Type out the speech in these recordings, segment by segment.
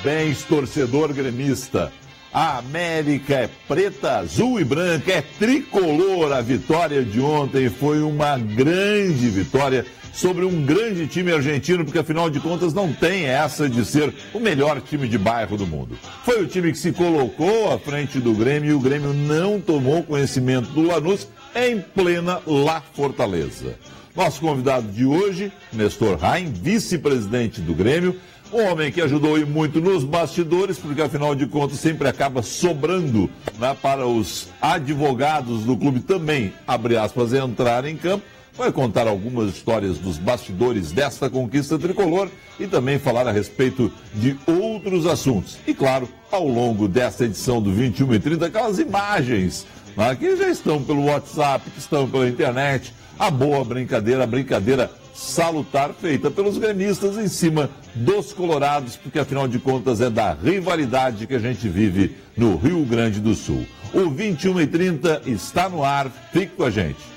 Parabéns, torcedor gremista. A América é preta, azul e branca, é tricolor. A vitória de ontem foi uma grande vitória sobre um grande time argentino, porque afinal de contas não tem essa de ser o melhor time de bairro do mundo. Foi o time que se colocou à frente do Grêmio e o Grêmio não tomou conhecimento do Lanús em plena La Fortaleza. Nosso convidado de hoje, Nestor Rain, vice-presidente do Grêmio, um homem que ajudou e muito nos bastidores, porque afinal de contas sempre acaba sobrando, né, para os advogados do clube também, abre aspas, entrar em campo. Vai contar algumas histórias dos bastidores desta conquista tricolor e também falar a respeito de outros assuntos. E claro, ao longo desta edição do 21 e 30, aquelas imagens, né, que já estão pelo WhatsApp, que estão pela internet, a boa brincadeira, a brincadeira salutar feita pelos gremistas em cima dos colorados, porque afinal de contas é da rivalidade que a gente vive no Rio Grande do Sul. O 21 e 30 está no ar, fique com a gente.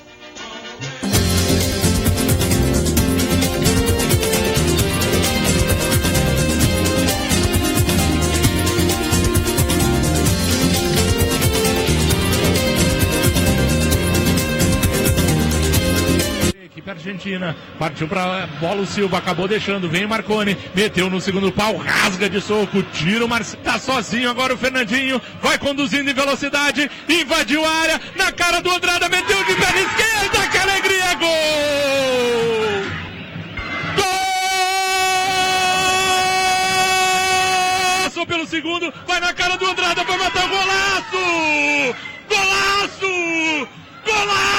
Argentina, partiu pra bola o Silva, acabou deixando, vem o Marconi, meteu no segundo pau, rasga de soco, tira o Marcelo, tá sozinho agora o Fernandinho, vai conduzindo em velocidade, invadiu a área, na cara do Andrada, meteu de perna esquerda, que alegria, gol! Gol! Passou pelo segundo, vai na cara do Andrada, vai matar o golaço! Golaço! Golaço!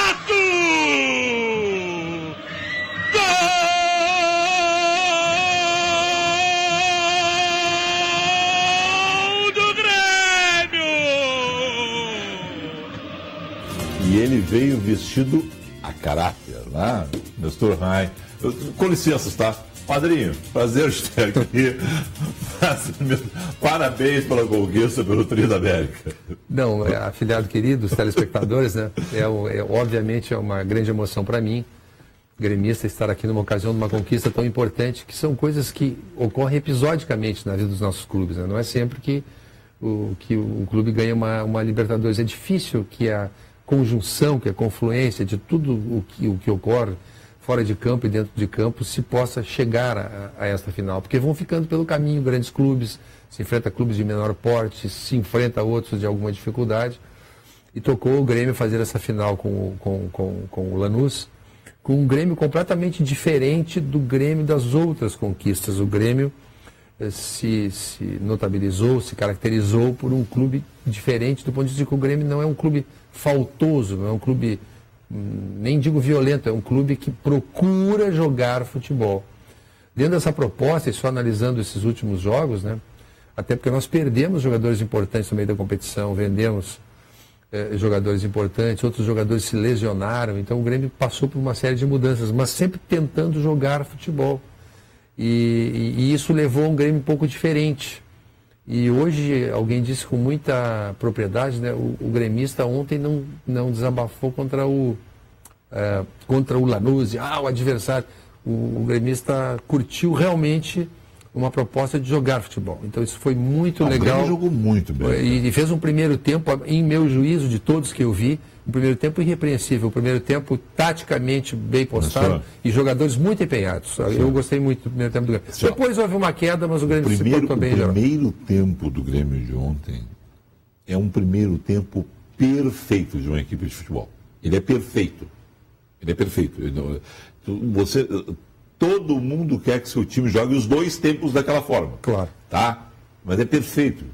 E ele veio vestido a caráter, né? Nestor Rain. Com licença, tá? Padrinho, prazer estar aqui. Parabéns pela conquista pelo Tri da América. Não, afiliado querido, os telespectadores, né? Obviamente é uma grande emoção para mim, gremista, estar aqui numa ocasião de uma conquista tão importante, que são coisas que ocorrem episodicamente na vida dos nossos clubes, né? Não é sempre que o clube ganha uma Libertadores. É difícil que a conjunção, que a confluência de tudo o que ocorre fora de campo e dentro de campo se possa chegar a esta final, porque vão ficando pelo caminho grandes clubes, se enfrenta clubes de menor porte, se enfrenta outros de alguma dificuldade, e tocou o Grêmio fazer essa final com o Lanús, com um Grêmio completamente diferente do Grêmio das outras conquistas. O Grêmio se notabilizou, se caracterizou por um clube diferente do ponto de vista de que o Grêmio não é um clube faltoso, não é um clube, nem digo violento, é um clube que procura jogar futebol. Dentro dessa proposta, e só analisando esses últimos jogos, né, até porque nós perdemos jogadores importantes no meio da competição, vendemos jogadores importantes, outros jogadores se lesionaram, então o Grêmio passou por uma série de mudanças, mas sempre tentando jogar futebol. E isso levou um Grêmio um pouco diferente. E hoje, alguém disse com muita propriedade, né, o gremista ontem não desabafou contra o Lanús, o adversário. O gremista curtiu realmente uma proposta de jogar futebol. Então isso foi muito legal. O Grêmio jogou muito bem. E fez um primeiro tempo, em meu juízo, de todos que eu vi, um primeiro tempo irrepreensível, um primeiro tempo taticamente bem postado e jogadores muito empenhados. Sim. Eu gostei muito do primeiro tempo do Grêmio. Depois houve uma queda, mas o Grêmio se portou bem. O primeiro tempo do Grêmio de ontem é um primeiro tempo perfeito de uma equipe de futebol. Ele é perfeito. Ele é perfeito. Todo mundo quer que seu time jogue os dois tempos daquela forma. Claro. Tá? Mas é perfeito.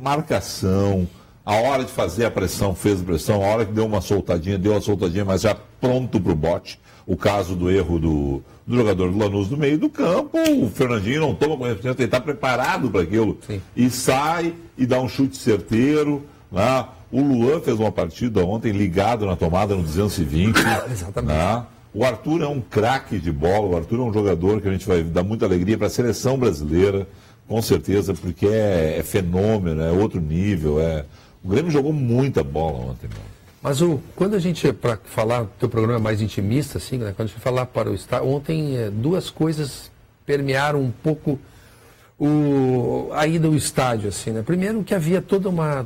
Marcação, a hora de fazer a pressão, fez a pressão, a hora que deu uma soltadinha, mas já pronto para o bote. O caso do erro do jogador do Lanús no meio do campo, o Fernandinho não toma conhecimento, ele está preparado para aquilo. Sim. E sai e dá um chute certeiro. Né? O Luan fez uma partida ontem ligado na tomada no 220. Exatamente. Né? O Arthur é um craque de bola, o Arthur é um jogador que a gente vai dar muita alegria para a seleção brasileira, com certeza, porque é fenômeno, é outro nível. O Grêmio jogou muita bola ontem, meu. Mas quando a gente, para falar, o teu programa é mais intimista, assim, né? Quando a gente falar para o Estado, ontem duas coisas permearam um pouco a ida ao estádio, assim, né? Primeiro que havia toda uma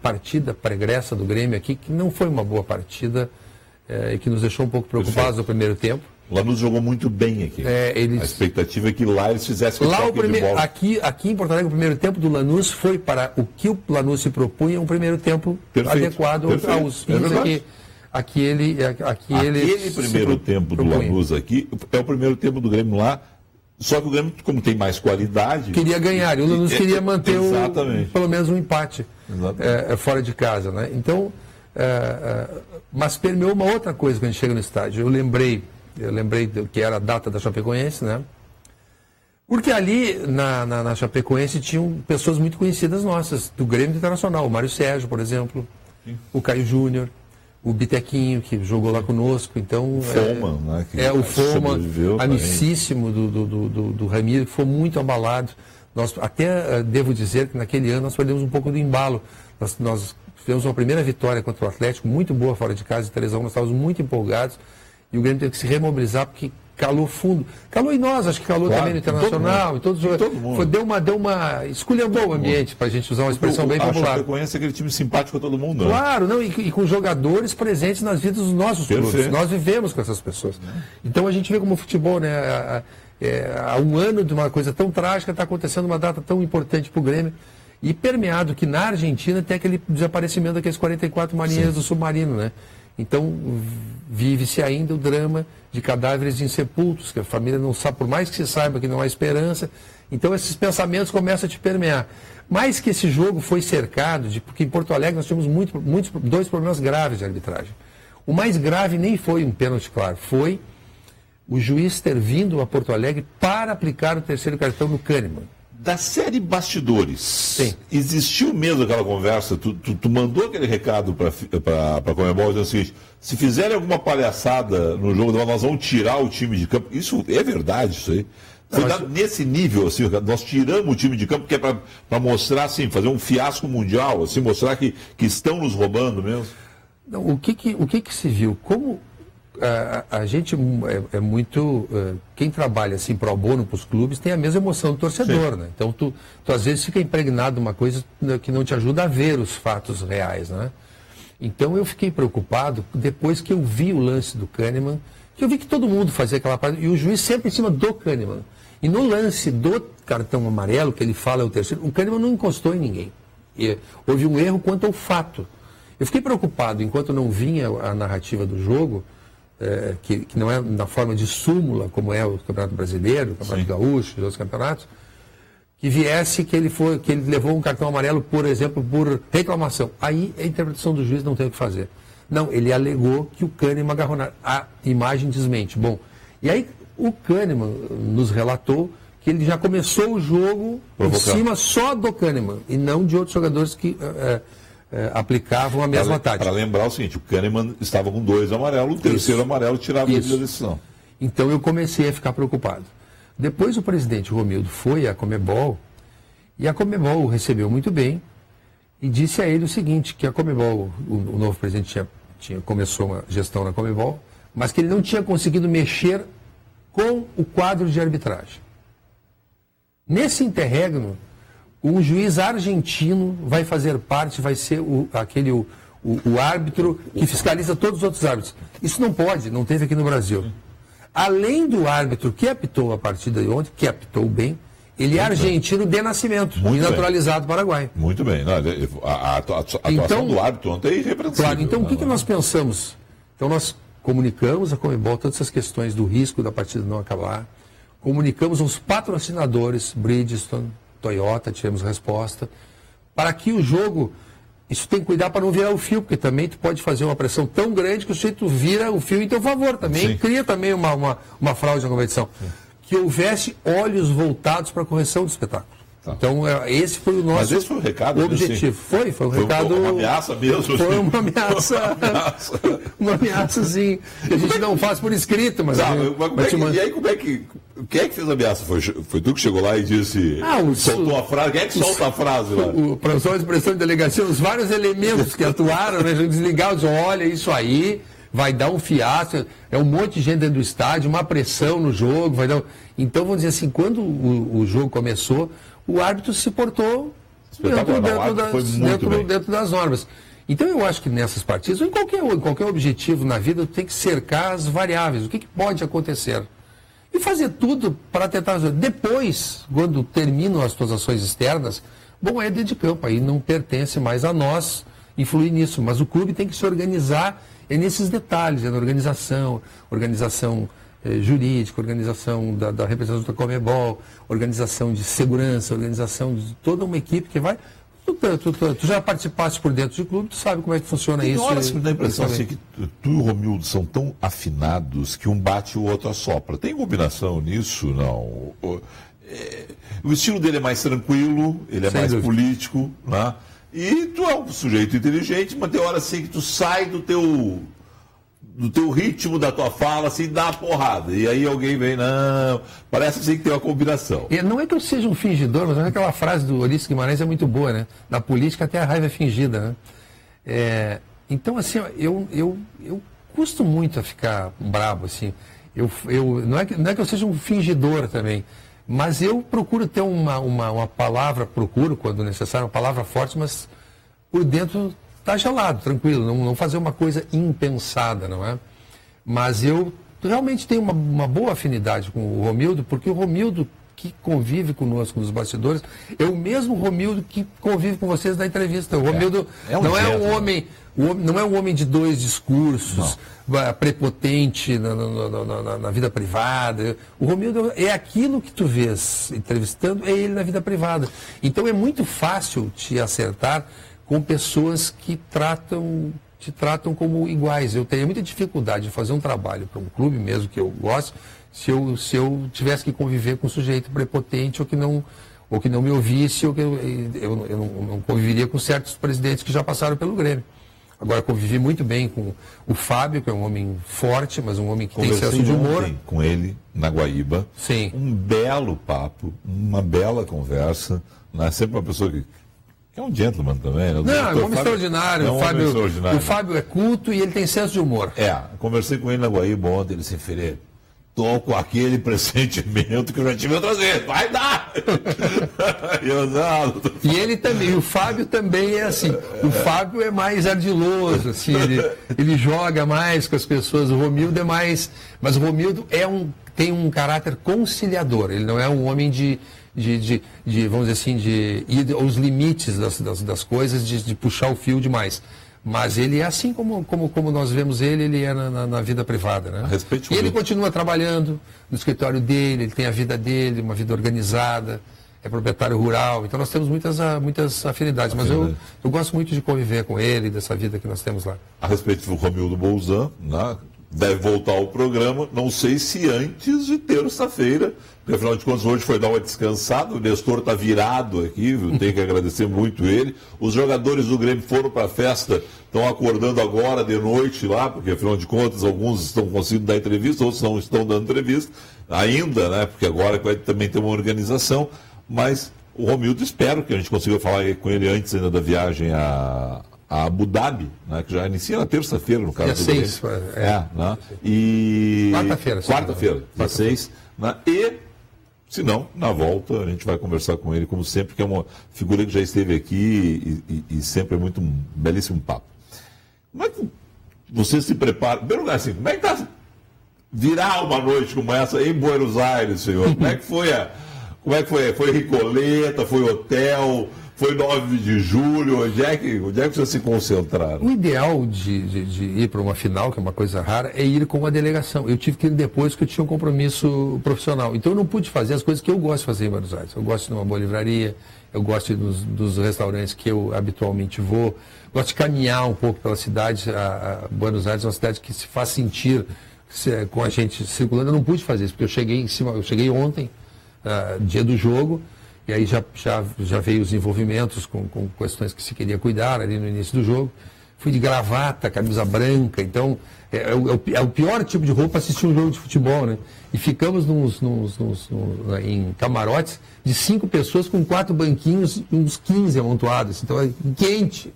partida pregressa do Grêmio aqui, que não foi uma boa partida, e que nos deixou um pouco preocupados no primeiro tempo. O Lanús jogou muito bem aqui. A expectativa é que lá eles fizessem lá aqui em Porto Alegre, o primeiro tempo do Lanús foi para o que o Lanús se propunha, um primeiro tempo adequado aos fins aquele primeiro tempo do Lanús aqui é o primeiro tempo do Grêmio lá, só que o Grêmio, como tem mais qualidade... Queria ganhar, e o Lanús queria manter pelo menos um empate fora de casa, né? Então, mas permeou uma outra coisa quando a gente chega no estádio. Eu lembrei que era a data da Chapecoense, né? Porque ali na Chapecoense tinham pessoas muito conhecidas nossas, do Grêmio Internacional, o Mário Sérgio, por exemplo, o Caio Júnior, o Bitequinho, que jogou lá conosco, então... O Foman, né? O Foman, amicíssimo do Ramiro, que foi muito abalado. Nós até devo dizer que naquele ano nós perdemos um pouco do embalo. Nós tivemos uma primeira vitória contra o Atlético, muito boa fora de casa, 3-1, nós estávamos muito empolgados, e o Grêmio teve que se remobilizar porque calou fundo. Calou em nós, acho que calou também no Internacional, e todo mundo. Deu uma esculhambou o ambiente, para a gente usar uma expressão bem popular. A Chapecoense é aquele time simpático a todo mundo. Claro, não, e com jogadores presentes nas vidas dos nossos clubes. Nós vivemos com essas pessoas. Então a gente vê como o futebol, né? Há um ano de uma coisa tão trágica, está acontecendo uma data tão importante para o Grêmio. E permeado que na Argentina tem aquele desaparecimento daqueles 44 marinheiros do submarino, né? Então, vive-se ainda o drama de cadáveres insepultos, que a família não sabe, por mais que se saiba que não há esperança. Então, esses pensamentos começam a te permear. Mais que esse jogo foi cercado, porque em Porto Alegre nós tivemos dois problemas graves de arbitragem. O mais grave nem foi um pênalti claro, foi o juiz ter vindo a Porto Alegre para aplicar o terceiro cartão no Kahneman. Da série Bastidores, sim, existiu mesmo aquela conversa? Tu mandou aquele recado para a Conmebol dizendo o seguinte: se fizerem alguma palhaçada no jogo, nós vamos tirar o time de campo. Isso é verdade, isso aí? Foi nesse nível, assim, nós tiramos o time de campo, que é para mostrar, assim, fazer um fiasco mundial, assim, mostrar que estão nos roubando mesmo? Não, o que se viu? Como a gente é muito... quem trabalha assim pro bono para os clubes tem a mesma emoção do torcedor, né? Então tu às vezes fica impregnado de uma coisa que não te ajuda a ver os fatos reais, né? Então eu fiquei preocupado depois que eu vi o lance do Kahneman, que eu vi que todo mundo fazia aquela parte, e o juiz sempre em cima do Kahneman. E no lance do cartão amarelo, que ele fala é o terceiro, o Kahneman não encostou em ninguém. E houve um erro quanto ao fato. Eu fiquei preocupado enquanto não vinha a narrativa do jogo, que não é na forma de súmula, como é o Campeonato Brasileiro, o Campeonato Gaúcho e outros campeonatos, que viesse que ele levou um cartão amarelo, por exemplo, por reclamação. Aí a interpretação do juiz não tem o que fazer. Não, ele alegou que o Kahneman agarrou a imagem desmente. Bom, e aí o Kahneman nos relatou que ele já começou o jogo em cima só do Kahneman e não de outros jogadores que aplicavam a mesma tática. Para lembrar o seguinte, o Kahneman estava com 2 amarelos, o terceiro amarelo tirava ele da decisão. Então eu comecei a ficar preocupado. Depois o presidente Romildo foi à Conmebol e a Conmebol o recebeu muito bem e disse a ele o seguinte, que a Conmebol, o novo presidente começou uma gestão na Conmebol, mas que ele não tinha conseguido mexer com o quadro de arbitragem. Nesse interregno, um juiz argentino vai fazer parte, vai ser o árbitro que fiscaliza todos os outros árbitros. Isso não pode, não teve aqui no Brasil. Além do árbitro que apitou a partida de ontem, que apitou bem, ele é argentino de nascimento e naturalizado paraguaio. Muito bem. A atuação do árbitro ontem é irrepreensível. Claro, então o que nós pensamos? Então nós comunicamos a Conmebol todas essas questões do risco da partida não acabar, comunicamos aos patrocinadores, Bridgestone, Toyota, tivemos resposta, para que o jogo, isso tem que cuidar para não virar o fio, porque também tu pode fazer uma pressão tão grande que o sujeito vira o fio em teu favor também, cria também uma fraude na competição. Que houvesse olhos voltados para a correção do espetáculo. Tá. Então, esse foi o nosso Mas esse foi o recado, objetivo. Assim, foi um recado... Foi uma ameaça mesmo. Foi uma ameaça. Uma ameaça, sim. Que a gente não faz por escrito, mas... E aí, quem é que fez a ameaça? Foi tu que chegou lá e disse... soltou a frase? Quem é que solta a frase lá? Para usar a expressão de delegacia, os vários elementos que atuaram, né? A gente desligar, olha, isso aí... vai dar um fiasco, é um monte de gente dentro do estádio, uma pressão no jogo, Então, vamos dizer assim, quando o jogo começou, o árbitro se portou dentro das normas. Então, eu acho que nessas partidas, ou em qualquer objetivo na vida, tem que cercar as variáveis, o que pode acontecer. E fazer tudo para tentar resolver. Depois, quando terminam as suas ações externas, bom, é dentro de campo, aí não pertence mais a nós influir nisso, mas o clube tem que se organizar nesses detalhes, na organização jurídica, organização da representação da Conmebol, organização de segurança, organização de toda uma equipe que vai... Tu já participaste por dentro do clube, tu sabe como é que funciona isso. Tem horas que me dá a impressão assim, que tu e o Romildo são tão afinados que um bate e o outro assopra. Tem combinação nisso? Não. O estilo dele é mais tranquilo, ele é mais político, né? E tu é um sujeito inteligente, mas tem horas assim que tu sai do teu ritmo, da tua fala, assim, dá uma porrada. E aí alguém vem, não, parece assim que tem uma combinação. E não é que eu seja um fingidor, mas aquela frase do Ulisses Guimarães é muito boa, né? Na política até a raiva é fingida, né? Então, assim, eu custo muito a ficar brabo, assim. Não é que eu seja um fingidor também, mas eu procuro ter uma palavra, quando necessário, uma palavra forte, mas por dentro está gelado, tranquilo, não fazer uma coisa impensada, não é? Mas eu realmente tenho uma boa afinidade com o Romildo, porque o Romildo que convive conosco nos bastidores é o mesmo Romildo que convive com vocês na entrevista. O Romildo não é um homem de dois discursos, prepotente na vida privada. O Romildo é aquilo que tu vês entrevistando, é ele na vida privada. Então é muito fácil te acertar com pessoas que te tratam como iguais. Eu teria muita dificuldade de fazer um trabalho para um clube mesmo que eu gosto, se eu tivesse que conviver com um sujeito prepotente ou que não me ouvisse, ou que eu não conviveria com certos presidentes que já passaram pelo Grêmio. Agora, convivi muito bem com o Fábio, que é um homem forte, mas um homem que tem senso de humor. Com ele, na Guaíba. Sim. Um belo papo, uma bela conversa. Né? Sempre uma pessoa que é um gentleman também, né? Não, é um homem extraordinário. O Fábio é culto e ele tem senso de humor. Conversei com ele na Guaíba ontem, ele disse, Ferreira, tô com aquele pressentimento que eu já tive outras vezes, vai dar! E ele também, o Fábio também é assim, o Fábio é mais ardiloso, assim, ele joga mais com as pessoas, o Romildo é mais, mas o Romildo tem um caráter conciliador, ele não é um homem de vamos dizer assim, de ir aos limites das coisas, de puxar o fio demais. Mas ele é assim como nós vemos ele é na vida privada, né? E ele continua trabalhando no escritório dele, ele tem a vida dele, uma vida organizada, é proprietário rural, então nós temos muitas afinidades, mas eu gosto muito de conviver com ele, dessa vida que nós temos lá. A respeito do Romildo Bolzan, né? Deve voltar ao programa, não sei se antes de terça-feira, porque afinal de contas hoje foi dar uma descansada, o Nestor está virado aqui, tenho que agradecer muito ele. Os jogadores do Grêmio foram para a festa, estão acordando agora de noite lá, porque afinal de contas alguns estão conseguindo dar entrevista, outros não estão dando entrevista ainda, né? Porque agora vai também ter uma organização, mas o Romildo, espero que a gente consiga falar com ele antes ainda da viagem a Abu Dhabi, né, que já inicia na terça-feira, no caso do Grêmio. 6, né? E quarta-feira, dia 6, né? E, se não, na volta a gente vai conversar com ele, como sempre, que é uma figura que já esteve aqui e sempre é muito um belíssimo papo. Como é que você se prepara? Em primeiro lugar, assim, como é que está virar uma noite como essa em Buenos Aires, senhor? Como é que foi? Foi Ricoleta, foi hotel? Foi 9 de julho, onde é que vocês se concentraram? O ideal de ir para uma final, que é uma coisa rara, é ir com uma delegação. Eu tive que ir depois que eu tinha um compromisso profissional. Então eu não pude fazer as coisas que eu gosto de fazer em Buenos Aires. Eu gosto de uma boa livraria, eu gosto dos restaurantes que eu habitualmente vou, gosto de caminhar um pouco pela cidade. A Buenos Aires é uma cidade que se faz sentir com a gente circulando. Eu não pude fazer isso, porque eu cheguei ontem, dia do jogo. E aí já veio os envolvimentos com questões que se queria cuidar ali no início do jogo. Fui de gravata, camisa branca, então é o pior tipo de roupa para assistir um jogo de futebol, né? E ficamos em camarotes de 5 pessoas com 4 banquinhos e uns 15 amontoados, então é quente.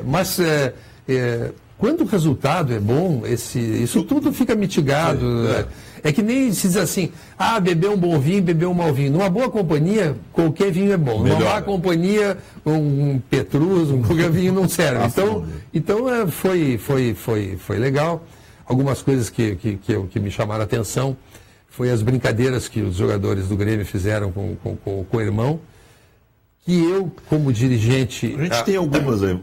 Mas Quando o resultado é bom, isso tudo fica mitigado. É que nem se diz assim, beber um bom vinho, beber um mau vinho. Numa boa companhia, qualquer vinho é bom. Numa má companhia, um Petrus, qualquer vinho não serve. Então foi legal. Algumas coisas que me chamaram a atenção foi as brincadeiras que os jogadores do Grêmio fizeram com o irmão. Que eu, como dirigente... A gente tem algumas aí.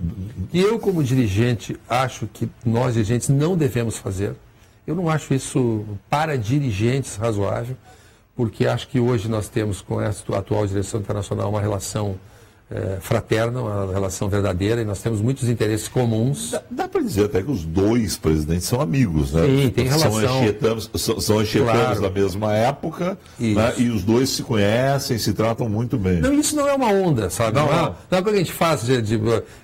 Que eu, como dirigente, acho que nós, dirigentes, não devemos fazer. Eu não acho isso para dirigentes razoável, porque acho que hoje nós temos, com essa atual direção internacional, uma relação fraterna, uma relação verdadeira, e nós temos muitos interesses comuns. Dá para dizer até que os dois presidentes são amigos, né? Sim, tem relação. São anchietanos da mesma época, né? E os dois se conhecem, se tratam muito bem. Não, isso não é uma onda, sabe? Não é o que a gente faz.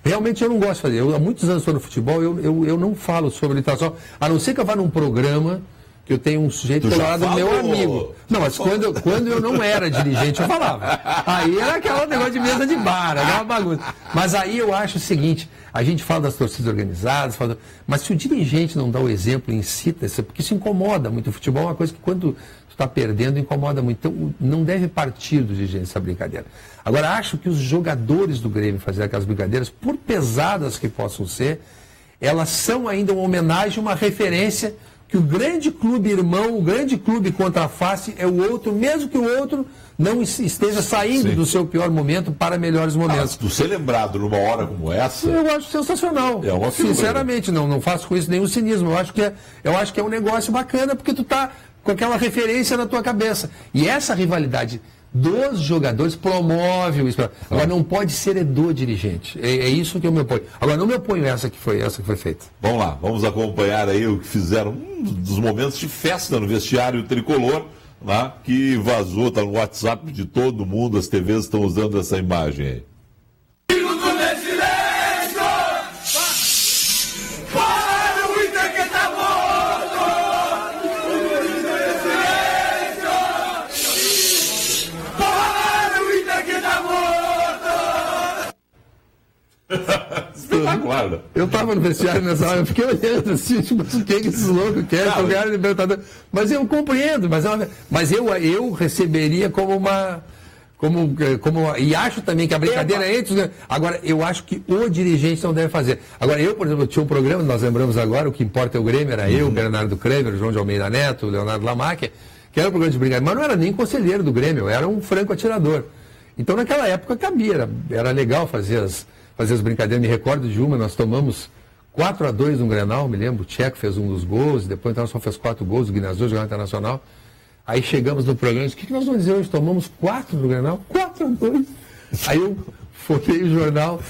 Realmente eu não gosto de fazer. Eu, há muitos anos estou no futebol, eu não falo sobre literação, a não ser que eu vá num programa que eu tenho um sujeito colorado meu amigo. Não, mas quando eu não era dirigente, eu falava. Aí era aquele negócio de mesa de bar, era uma bagunça. Mas aí eu acho o seguinte, a gente fala das torcidas organizadas, mas se o dirigente não dá o exemplo, incita, porque isso incomoda muito. O futebol é uma coisa que quando tu está perdendo, incomoda muito. Então não deve partir do dirigente essa brincadeira. Agora, acho que os jogadores do Grêmio fazerem aquelas brincadeiras, por pesadas que possam ser, elas são ainda uma homenagem, uma referência que o grande clube irmão, o grande clube contra a face é o outro, mesmo que o outro não esteja saindo do seu pior momento para melhores momentos. Tu ser lembrado numa hora como essa... Eu acho sensacional. Sinceramente, não faço com isso nenhum cinismo. Eu acho que é um negócio bacana, porque tu tá com aquela referência na tua cabeça. E essa rivalidade dos jogadores promove isso. Agora, não pode ser do dirigente. É isso que eu me oponho. Agora, não me oponho essa que foi feita. Vamos lá, vamos acompanhar aí o que fizeram, um dos momentos de festa no vestiário tricolor, né, que vazou, está no WhatsApp de todo mundo, as TVs estão usando essa imagem aí. Espetacular. Eu estava no vestiário nessa hora, eu fiquei olhando assim, tipo, o que esses loucos querem, jogar Libertadores. Mas eu compreendo, mas eu receberia como uma. E acho também que a brincadeira é entre. Agora, eu acho que o dirigente não deve fazer. Agora, eu, por exemplo, tinha um programa, nós lembramos agora, o que importa é o Grêmio, era eu, Bernardo Kremer, João de Almeida Neto, Leonardo Lamacchia, que era um programa de brincadeira, mas não era nem conselheiro do Grêmio, era um franco atirador. Então, naquela época cabia, era legal fazer as brincadeiras. Me recordo de uma, nós tomamos 4-2 no Grenal, me lembro, o Tcheco fez um dos gols, depois o Internacional fez 4 gols, o Guinazor jogou no Internacional. Aí chegamos no programa e disse, o que nós vamos dizer hoje? Tomamos 4 no Grenal? 4-2. Aí eu folhei o jornal,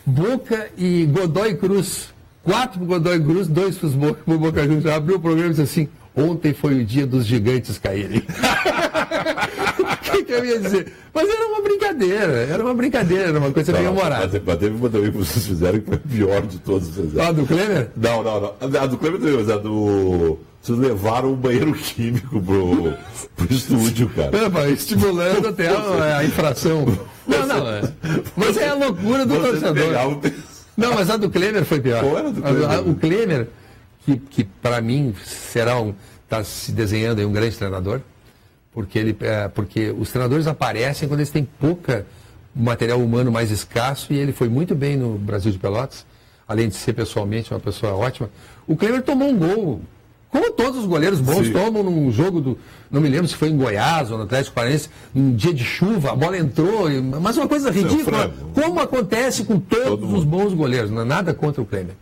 Boca e Godoy Cruz. 4 pro Godoy Cruz, 2 pro Boca Juniors. Abriu o programa e disse assim, ontem foi o dia dos gigantes caírem. O que eu ia dizer? Mas era uma brincadeira, era uma coisa bem humorada. Mas teve uma também que vocês fizeram que foi a pior de todos vocês. A do Kremer? Não. A do Kremer também, mas a do... Vocês levaram um banheiro químico pro estúdio, cara. Estimulando até a infração. Não. Mas é a loucura do torcedor. Não, mas a do Kremer foi pior. Qual era a do Kremer? O Kremer, que para mim está se desenhando aí um grande treinador, porque os treinadores aparecem quando eles têm pouca material humano mais escasso, e ele foi muito bem no Brasil de Pelotas, além de ser pessoalmente uma pessoa ótima. O Kremer tomou um gol, como todos os goleiros bons tomam num jogo não me lembro se foi em Goiás ou no Atlético Paranaense, num dia de chuva, a bola entrou, mas uma coisa ridícula, como acontece com todos os bons goleiros, não é nada contra o Kremer.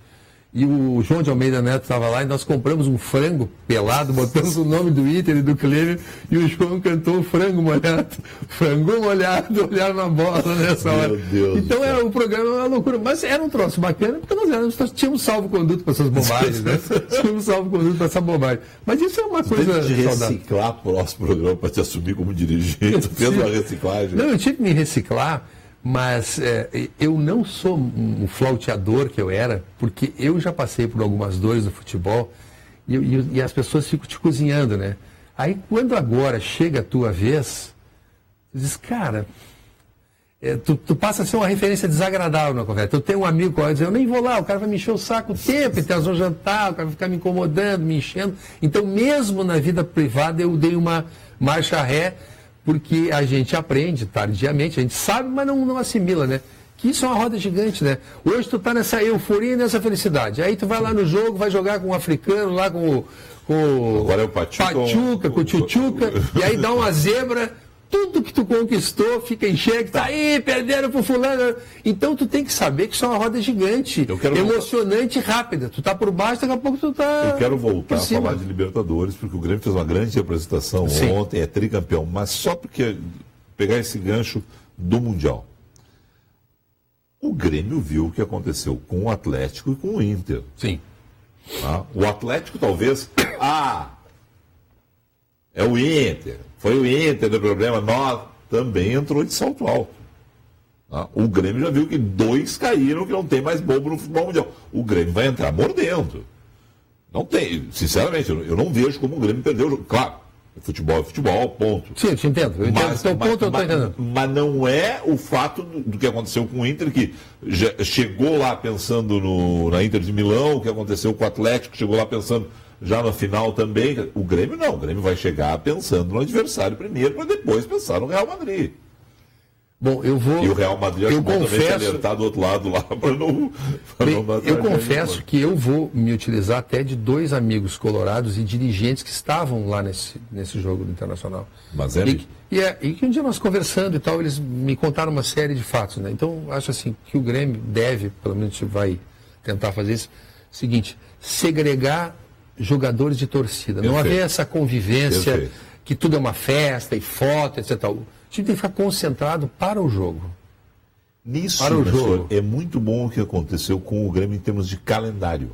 E o João de Almeida Neto estava lá e nós compramos um frango pelado, botamos o nome do Inter e do Kremer, e o João cantou frango molhado. Frango molhado, olhar na bola nessa hora. Então o programa era uma loucura, mas era um troço bacana, porque nós tínhamos salvo-conduto para essas bobagens, né? Tínhamos salvo-conduto para essa bobagem. Mas isso é uma coisa de reciclar o próximo programa para te assumir como dirigente, fez uma reciclagem. Não, eu tive que me reciclar. Mas eu não sou um flauteador que eu era, porque eu já passei por algumas dores no futebol e as pessoas ficam te cozinhando, né? Aí quando agora chega a tua vez, tu diz, cara, tu passa a ser uma referência desagradável na conversa. Tu tem um amigo que vai dizer, eu nem vou lá, o cara vai me encher o saco o tempo, então nós vamos jantar, o cara vai ficar me incomodando, me enchendo. Então, mesmo na vida privada, eu dei uma marcha ré, porque a gente aprende tardiamente, a gente sabe, mas não assimila, né? Que isso é uma roda gigante, né? Hoje tu tá nessa euforia e nessa felicidade. Aí tu vai lá no jogo, vai jogar com um africano, lá com agora é o Pachuca, com o Tchutchuca, e aí dá uma zebra, tudo que tu conquistou fica em xeque, tá aí, perderam pro fulano. Então tu tem que saber que isso é uma roda gigante, emocionante e rápida. Tu tá por baixo, daqui a pouco tu tá. Eu quero voltar a falar de Libertadores, porque o Grêmio fez uma grande representação ontem, é tricampeão, mas só porque pegar esse gancho do Mundial. O Grêmio viu o que aconteceu com o Atlético e com o Inter. Sim. O Atlético talvez, é o Inter, foi o Inter do problema, nós também entrou de salto alto. O Grêmio já viu que 2 caíram, que não tem mais bobo no futebol mundial. O Grêmio vai entrar mordendo. Não tem, sinceramente, eu não vejo como o Grêmio perdeu o jogo. Claro, futebol é futebol, ponto. Sim, eu te entendo. Eu entendo o teu ponto, eu estou entendendo. Mas não é o fato do que aconteceu com o Inter, que já chegou lá pensando na Inter de Milão, o que aconteceu com o Atlético, chegou lá pensando já na final também. O Grêmio não, o Grêmio vai chegar pensando no adversário primeiro, para depois pensar no Real Madrid. Bom, eu vou. E o Real Madrid acho que também se alertar do outro lado lá para não eu confesso que eu vou me utilizar até de 2 amigos colorados e dirigentes que estavam lá nesse jogo do Internacional. Mas e que um dia nós conversando e tal, eles me contaram uma série de fatos, né? Então, acho assim que o Grêmio deve, pelo menos vai tentar fazer isso, seguinte, segregar jogadores de torcida. Não haver essa convivência que tudo é uma festa e foto, etc. O time tem que ficar concentrado para o jogo. Nisso, é muito bom o que aconteceu com o Grêmio em termos de calendário.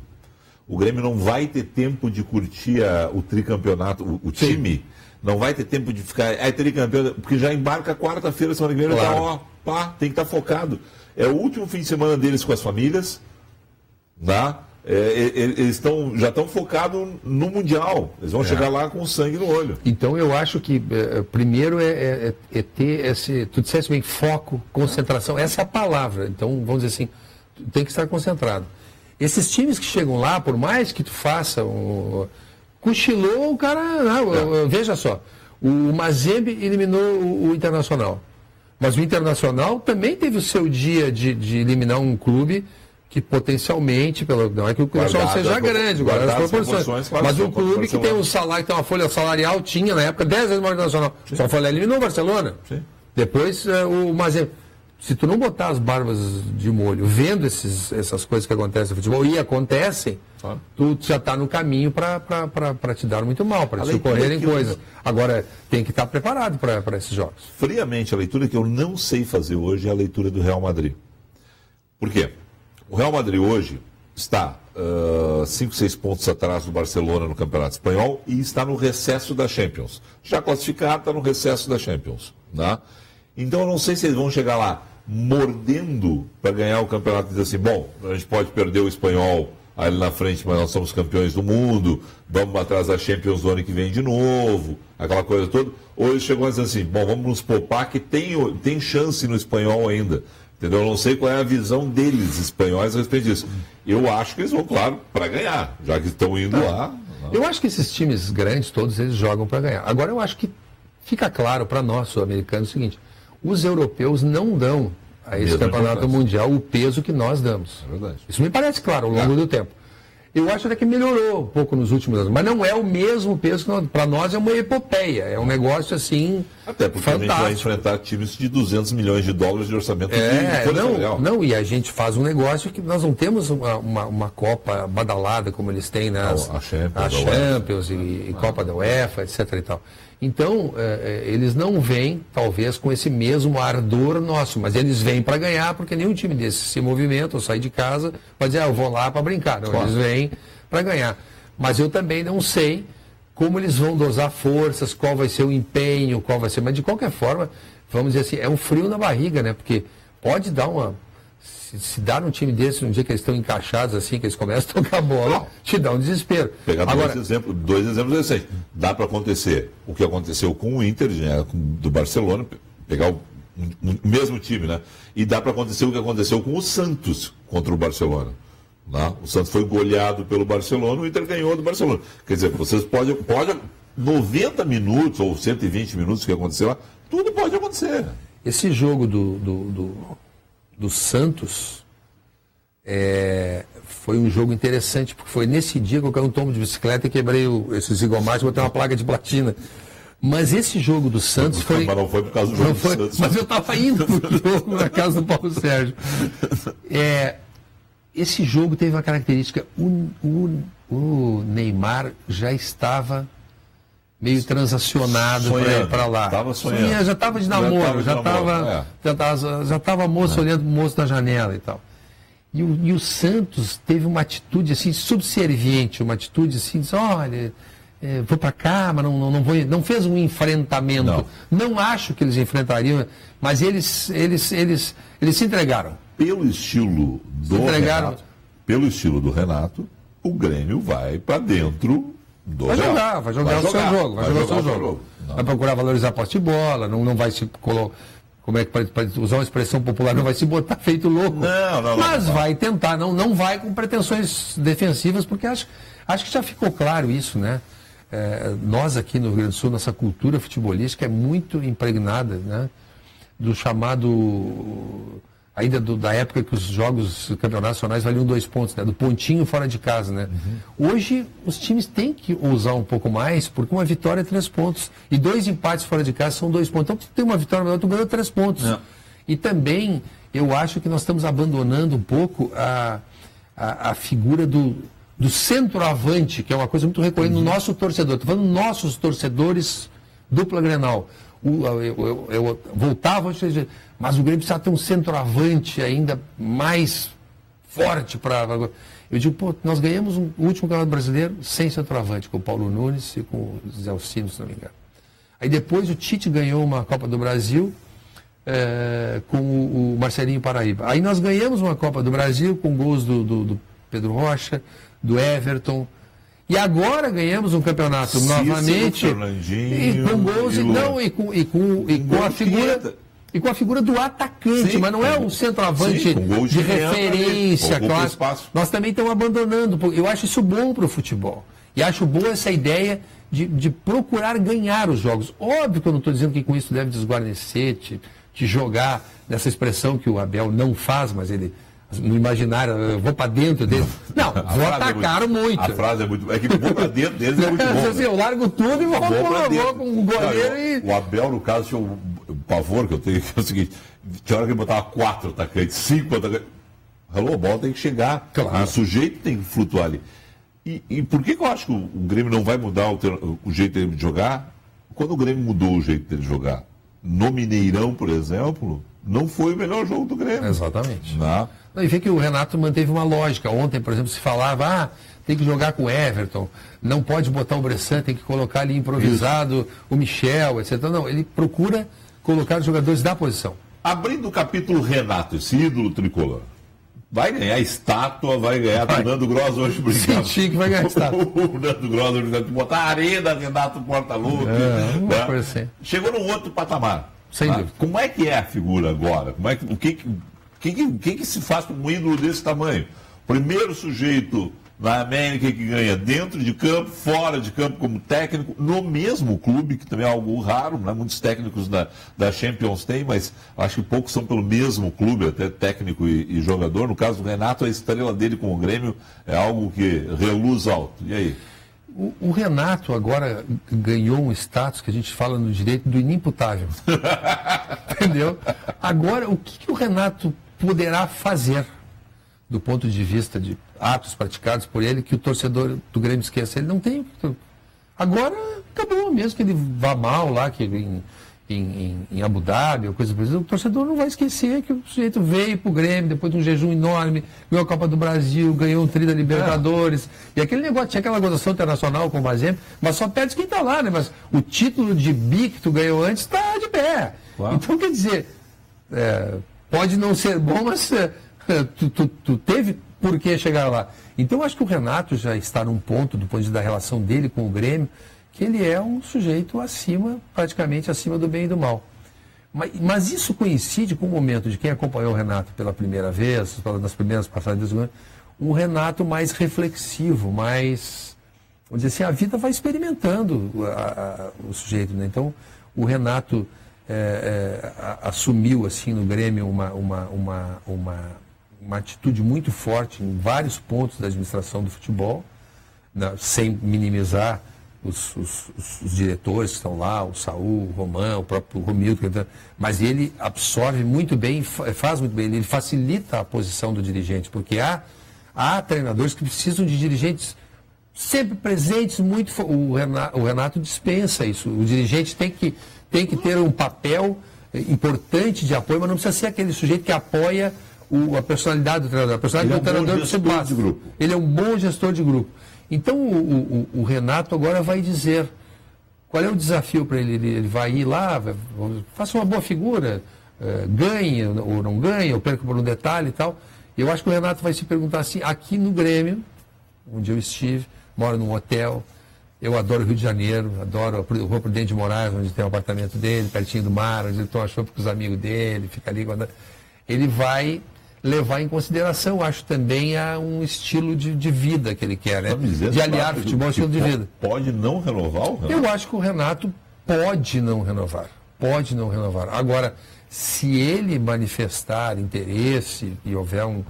O Grêmio não vai ter tempo de curtir o tricampeonato, o time não vai ter tempo de ficar, tricampeão, porque já embarca quarta-feira, semana que vem, claro. Tem que estar focado. É o último fim de semana deles com as famílias, tá? Eles já estão focados no Mundial. Eles vão chegar lá com sangue no olho. Então eu acho que primeiro é ter esse, tu disseste bem, foco, concentração. Essa é a palavra. Então, vamos dizer assim, tem que estar concentrado. Esses times que chegam lá, por mais que tu faça, cochilou o cara. Veja só, o Mazembe eliminou o Internacional. Mas o Internacional também teve o seu dia de eliminar um clube que potencialmente, não é que o Internacional seja grande, guardar as proporções, mas um clube que tem um salário, que tem uma folha salarial, tinha na época 10 vezes maior que o Nacional. Só foi lá, eliminou o Barcelona. Sim. Depois o Mazembe. Se tu não botar as barbas de molho, vendo essas coisas que acontecem no futebol, e acontecem, tu já está no caminho para te dar muito mal, para te socorrerem coisas. Agora, tem que estar preparado para esses jogos. Friamente, a leitura que eu não sei fazer hoje é a leitura do Real Madrid. Por quê? O Real Madrid hoje está 5, 6 pontos atrás do Barcelona no Campeonato Espanhol e está no recesso da Champions. Já classificado, está no recesso da Champions. Né? Então eu não sei se eles vão chegar lá mordendo para ganhar o campeonato e dizer assim, bom, a gente pode perder o Espanhol ali na frente, mas nós somos campeões do mundo, vamos atrás da Champions do ano que vem de novo, aquela coisa toda. Ou eles chegam a dizer assim, bom, vamos nos poupar que tem chance no Espanhol ainda. Entendeu? Eu não sei qual é a visão deles, espanhóis, a respeito disso. Eu acho que eles vão, claro, para ganhar, já que estão indo lá. Eu acho que esses times grandes, todos eles jogam para ganhar. Agora, eu acho que fica claro para nós, sul-americanos, o seguinte, os europeus não dão a esse campeonato mundial o peso que nós damos. É verdade. Isso me parece claro ao longo do tempo. Eu acho até que melhorou um pouco nos últimos anos, mas não é o mesmo peso que para nós é uma epopeia, é um negócio assim até porque fantástico. A gente vai enfrentar times de 200 milhões de dólares de orçamento. Não, e a gente faz um negócio que nós não temos uma Copa badalada como eles têm nas a Champions e Copa da UEFA, etc. e tal. Então, eles não vêm, talvez, com esse mesmo ardor nosso, mas eles vêm para ganhar, porque nenhum time desse se movimenta ou sai de casa para dizer, eu vou lá para brincar. Não, eles vêm para ganhar. Mas eu também não sei como eles vão dosar forças, qual vai ser o empenho, qual vai ser... Mas, de qualquer forma, vamos dizer assim, é um frio na barriga, né? Porque pode dar uma... Se dá num time desse, num dia que eles estão encaixados assim, que eles começam a tocar bola, te dá um desespero. Pegar dois exemplos recentes. Dá para acontecer o que aconteceu com o Inter, né, do Barcelona, pegar mesmo time, né? E dá para acontecer o que aconteceu com o Santos contra o Barcelona. Né? O Santos foi goleado pelo Barcelona, o Inter ganhou do Barcelona. Quer dizer, vocês podem 90 minutos ou 120 minutos que aconteceu lá, tudo pode acontecer. Esse jogo do Santos foi um jogo interessante, porque foi nesse dia que eu caí um tombo de bicicleta e quebrei esse zigomático e botei uma placa de platina. Mas esse jogo do Santos foi... Mas não foi por causa do jogo do Santos. Mas eu estava indo para o jogo na casa do Paulo Sérgio. Esse jogo teve uma característica. O Neymar já estava meio transacionado para lá. Estava sonhando. Já estava de namoro, já estava moço olhando o moço da janela e tal. E o Santos teve uma atitude assim subserviente, uma atitude assim, olha... vou para cá, mas não fez um enfrentamento. Não acho que eles enfrentariam, mas eles se entregaram. Pelo estilo do Renato, o Grêmio vai para dentro do Real. Vai jogar o seu jogo. Vai procurar valorizar a posse de bola, não vai se colocar. Como é que para usar uma expressão popular, não vai se botar feito louco. Mas vai tentar, não vai com pretensões defensivas, porque acho que já ficou claro isso, né? Nós aqui no Rio Grande do Sul, nossa cultura futebolística é muito impregnada, né, do chamado, ainda da época que os jogos dos campeonatos nacionais valiam 2 pontos, né, do pontinho fora de casa, né? Hoje os times têm que ousar um pouco mais, porque uma vitória é 3 pontos e 2 empates fora de casa são 2 pontos. Então tu tem uma vitória melhor, tu ganhou 3 pontos. E também eu acho que nós estamos abandonando um pouco a figura do centroavante, que é uma coisa muito recorrente no nosso torcedor. Estou falando nossos torcedores dupla Grenal. Eu voltava, mas o Grêmio precisa ter um centroavante ainda mais forte para... Eu digo, nós ganhamos o último Campeonato Brasileiro sem centroavante, com o Paulo Nunes e com o Zé Alcino, se não me engano. Aí depois o Tite ganhou uma Copa do Brasil com o Marcelinho Paraíba. Aí nós ganhamos uma Copa do Brasil com gols do Pedro Rocha, do Everton, e agora ganhamos um campeonato novamente e com gols e com a figura do atacante, mas não é um centroavante de referência, claro. Nós também estamos abandonando. Eu acho isso bom para o futebol. E acho boa essa ideia de procurar ganhar os jogos. Óbvio que eu não estou dizendo que com isso deve desguarnecer, te jogar nessa expressão que o Abel não faz, mas ele... No imaginário, eu vou para dentro dele. Não, vou atacar muito. A frase é muito... É que vou para dentro deles é muito bom. Assim, eu largo tudo e vou com o goleiro O Abel, no caso, tinha o pavor que eu tenho, que é o seguinte, tinha hora que ele botava 4 atacantes, 5 atacantes. A bola tem que chegar. Claro. O sujeito tem que flutuar ali. E por que eu acho que o Grêmio não vai mudar o jeito dele de jogar? Quando o Grêmio mudou o jeito dele de jogar, no Mineirão, por exemplo, não foi o melhor jogo do Grêmio. Exatamente. E vê que o Renato manteve uma lógica. Ontem, por exemplo, se falava, tem que jogar com o Everton, não pode botar o Bressan, tem que colocar ali improvisado o Michel, etc. Não, ele procura colocar os jogadores da posição. Abrindo o capítulo Renato, esse ídolo tricolor, vai ganhar estátua, vai ganhar. O Nando Gross hoje brincando. Senti que vai ganhar estátua. O Nando Gross hoje brincando, botar a arena, Renato Portaluppi. Uma coisa assim. Chegou num outro patamar. Sem dúvida. Como é que é a figura agora? O que se faz com um ídolo desse tamanho? Primeiro sujeito na América que ganha dentro de campo, fora de campo como técnico, no mesmo clube, que também é algo raro, né? Muitos técnicos da Champions têm, mas acho que poucos são pelo mesmo clube, até técnico e jogador. No caso do Renato, a estrela dele com o Grêmio é algo que reluz alto. E aí? O Renato agora ganhou um status que a gente fala no direito do inimputável. Entendeu? Agora, o que o Renato poderá fazer do ponto de vista de atos praticados por ele que o torcedor do Grêmio esqueça? Ele não tem. Agora acabou, mesmo que ele vá mal lá em Abu Dhabi ou coisa por exemplo, o torcedor não vai esquecer que o sujeito veio para o Grêmio depois de um jejum enorme, ganhou a Copa do Brasil, ganhou um tri da Libertadores, e aquele negócio, tinha aquela gozação internacional com o Mazembe, mas só perde quem está lá, né? Mas o título de bi que tu ganhou antes está de pé. Claro. Então, quer dizer, pode não ser bom, mas tu teve por que chegar lá. Então, acho que o Renato já está num ponto, do ponto de vista da relação dele com o Grêmio, que ele é um sujeito praticamente acima do bem e do mal. Mas isso coincide com o momento de quem acompanhou o Renato pela primeira vez, nas primeiras passagens, um Renato mais reflexivo, mais, vamos dizer assim, a vida vai experimentando o sujeito, né? Então, o Renato assumiu assim no Grêmio uma atitude muito forte em vários pontos da administração do futebol, né? Sem minimizar os diretores que estão lá, o Saúl, o Romão, o próprio Romildo, mas ele absorve muito bem, faz muito bem, ele facilita a posição do dirigente, porque há treinadores que precisam de dirigentes sempre presentes, o Renato dispensa isso, o dirigente tem que ter um papel importante de apoio, mas não precisa ser aquele sujeito que apoia a personalidade do treinador, a personalidade do treinador você basta. Ele é um bom gestor de grupo. Então o Renato agora vai dizer qual é o desafio para ele. Ele vai ir lá, faça uma boa figura, ganhe ou não ganhe, ou perca por um detalhe e tal. Eu acho que o Renato vai se perguntar assim, aqui no Grêmio, onde eu estive, moro num hotel, eu adoro o Rio de Janeiro, adoro o Rua Prudente de Moraes, onde tem o apartamento dele, pertinho do mar, onde ele toma chopp com os amigos dele, fica ali. Ele vai levar em consideração, acho também, um estilo de vida que ele quer, né? De aliar futebol ao estilo de vida. Pode não renovar o Renato? Eu acho que o Renato pode não renovar. Pode não renovar. Agora, se ele manifestar interesse e houver um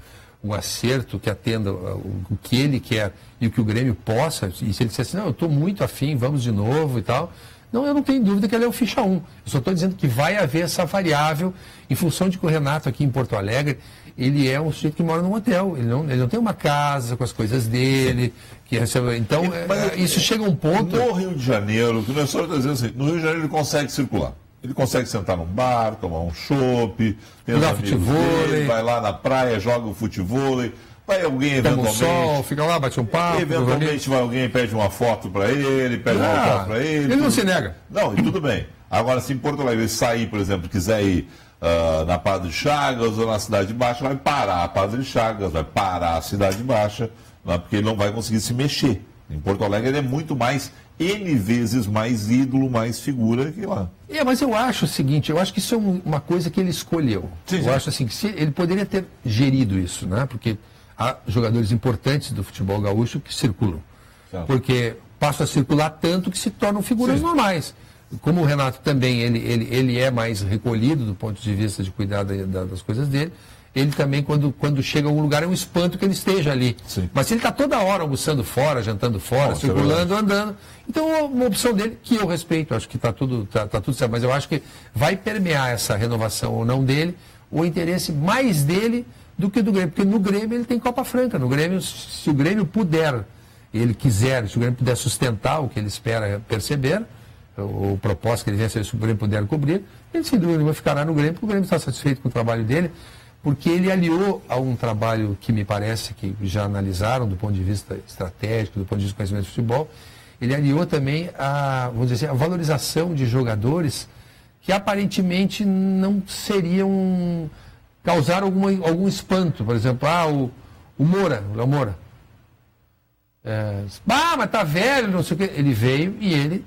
acerto que atenda o que ele quer e o que o Grêmio possa, e se ele disser assim, não, eu estou muito afim, vamos de novo e tal, não, eu não tenho dúvida que ele é o ficha 1. Eu só estou dizendo que vai haver essa variável em função de que o Renato aqui em Porto Alegre, ele é um sujeito que mora num hotel, ele não tem uma casa com as coisas dele, que recebe, então isso chega a um ponto... No Rio de Janeiro, que o Nessor está dizendo assim, no Rio de Janeiro ele consegue circular. Ele consegue sentar num bar, tomar um chopp, jogar futevôlei, vai lá na praia, joga o futevôlei, vai alguém eventualmente... Toma um sol, fica lá, bate um papo... Eventualmente vai alguém, pede uma foto para ele, pede uma foto para ele... Ele não se nega. Não, e tudo bem. Agora, se em Porto Alegre ele sair, por exemplo, quiser ir na Padre Chagas ou na Cidade Baixa, vai parar a Padre Chagas, vai parar a Cidade Baixa, porque ele não vai conseguir se mexer. Em Porto Alegre ele é muito mais... N vezes mais ídolo, mais figura que lá. Mas eu acho o seguinte, eu acho que isso é uma coisa que ele escolheu. Sim. Eu acho assim, que ele poderia ter gerido isso, né? Porque há jogadores importantes do futebol gaúcho que circulam. Certo. Porque passam a circular tanto que se tornam figuras normais. Como o Renato também, ele é mais recolhido do ponto de vista de cuidar das coisas dele, ele também, quando chega a um lugar, é um espanto que ele esteja ali. Sim. Mas se ele está toda hora almoçando fora, jantando fora, circulando, andando, então é uma opção dele que eu respeito, acho que está tudo certo, mas eu acho que vai permear essa renovação ou não dele, o interesse mais dele do que do Grêmio, porque no Grêmio ele tem Copa Franca, no Grêmio, se o Grêmio puder, ele quiser, se o Grêmio puder sustentar o que ele espera perceber, o propósito que ele venha, se o Grêmio puder cobrir, ele sem dúvida nenhuma ficará no Grêmio, porque o Grêmio está satisfeito com o trabalho dele, porque ele aliou a um trabalho que me parece que já analisaram do ponto de vista estratégico, do ponto de vista do conhecimento de futebol, ele aliou também vamos dizer assim, a valorização de jogadores que aparentemente não seriam, causar algum espanto. Por exemplo, o Moura, o Léo Moura. Mas tá velho, não sei o quê. Ele veio e ele,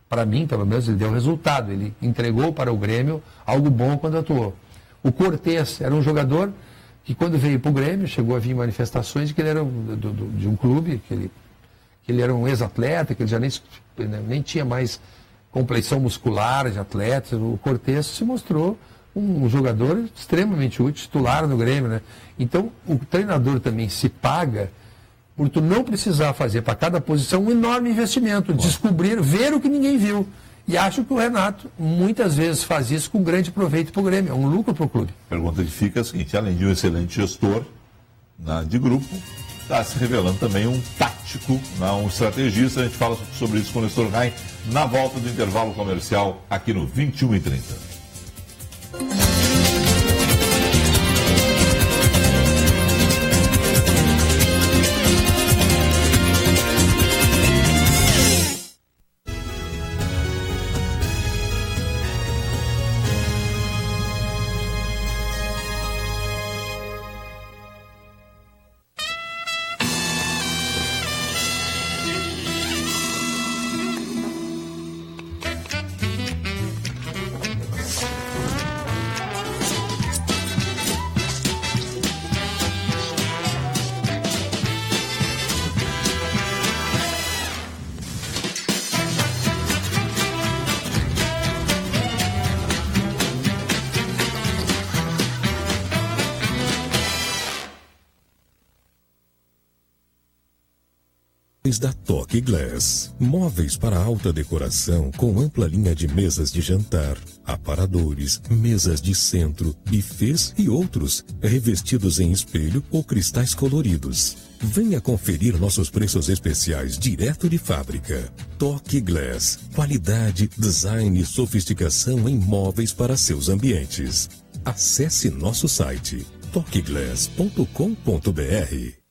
para mim, pelo menos, ele deu resultado. Ele entregou para o Grêmio algo bom quando atuou. O Cortez era um jogador que, quando veio para o Grêmio, chegou a vir manifestações de que ele era de um clube, que ele era um ex-atleta, que ele já nem tinha mais compleição muscular de atleta. O Cortez se mostrou um jogador extremamente útil, titular no Grêmio, né? Então, o treinador também se paga por tu não precisar fazer para cada posição um enorme investimento, descobrir, ver o que ninguém viu. E acho que o Renato muitas vezes faz isso com grande proveito para o Grêmio, é um lucro para o clube. A pergunta que fica é a seguinte, além de um excelente gestor de grupo, está se revelando também um tático, um estrategista. A gente fala sobre isso com o Nestor Rain na volta do intervalo comercial aqui no 21h30. móveis da Toque Glass. Móveis para alta decoração com ampla linha de mesas de jantar, aparadores, mesas de centro, bufês e outros, revestidos em espelho ou cristais coloridos. Venha conferir nossos preços especiais direto de fábrica. Toque Glass. Qualidade, design e sofisticação em móveis para seus ambientes. Acesse nosso site toqueglass.com.br.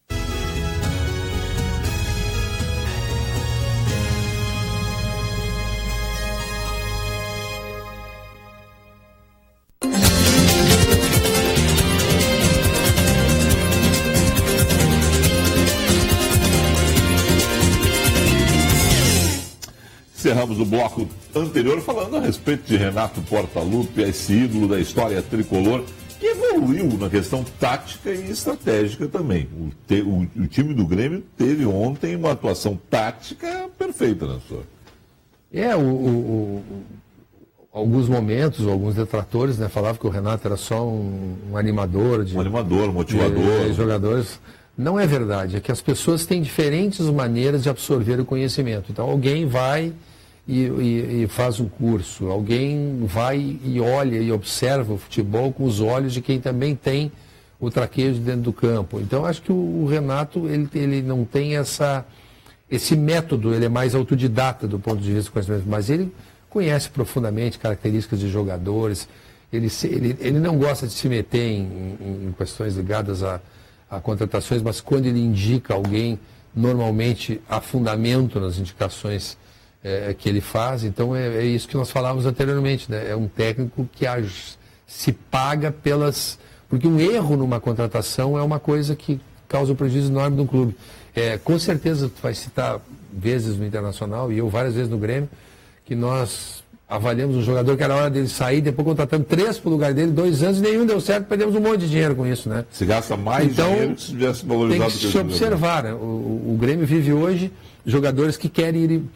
Encerramos o bloco anterior falando a respeito de Renato Portaluppi, esse ídolo da história tricolor, que evoluiu na questão tática e estratégica também. O time do Grêmio teve ontem uma atuação tática perfeita, né, senhor? Alguns momentos, alguns detratores, né, falavam que o Renato era só um animador. Um animador, motivador. De jogadores. Não é verdade, é que as pessoas têm diferentes maneiras de absorver o conhecimento. Então alguém vai e faz um curso, alguém vai e olha e observa o futebol com os olhos de quem também tem o traquejo dentro do campo. Então acho que o Renato ele não tem esse método, ele é mais autodidata do ponto de vista do conhecimento, mas ele conhece profundamente características de jogadores, ele não gosta de se meter em questões ligadas a contratações, mas quando ele indica alguém, normalmente há fundamento nas indicações que ele faz. Então é isso que nós falávamos anteriormente, né? É um técnico que se paga porque um erro numa contratação é uma coisa que causa um prejuízo enorme de um clube. Com certeza tu vai citar vezes no Internacional, e eu várias vezes no Grêmio, que nós avaliamos um jogador que era hora dele sair, depois contratamos 3 para o lugar dele, 2 anos e nenhum deu certo, perdemos um monte de dinheiro com isso, né? Se gasta mais dinheiro que se tivesse valorizado. Tem que se observar, né? O Grêmio vive hoje jogadores que querem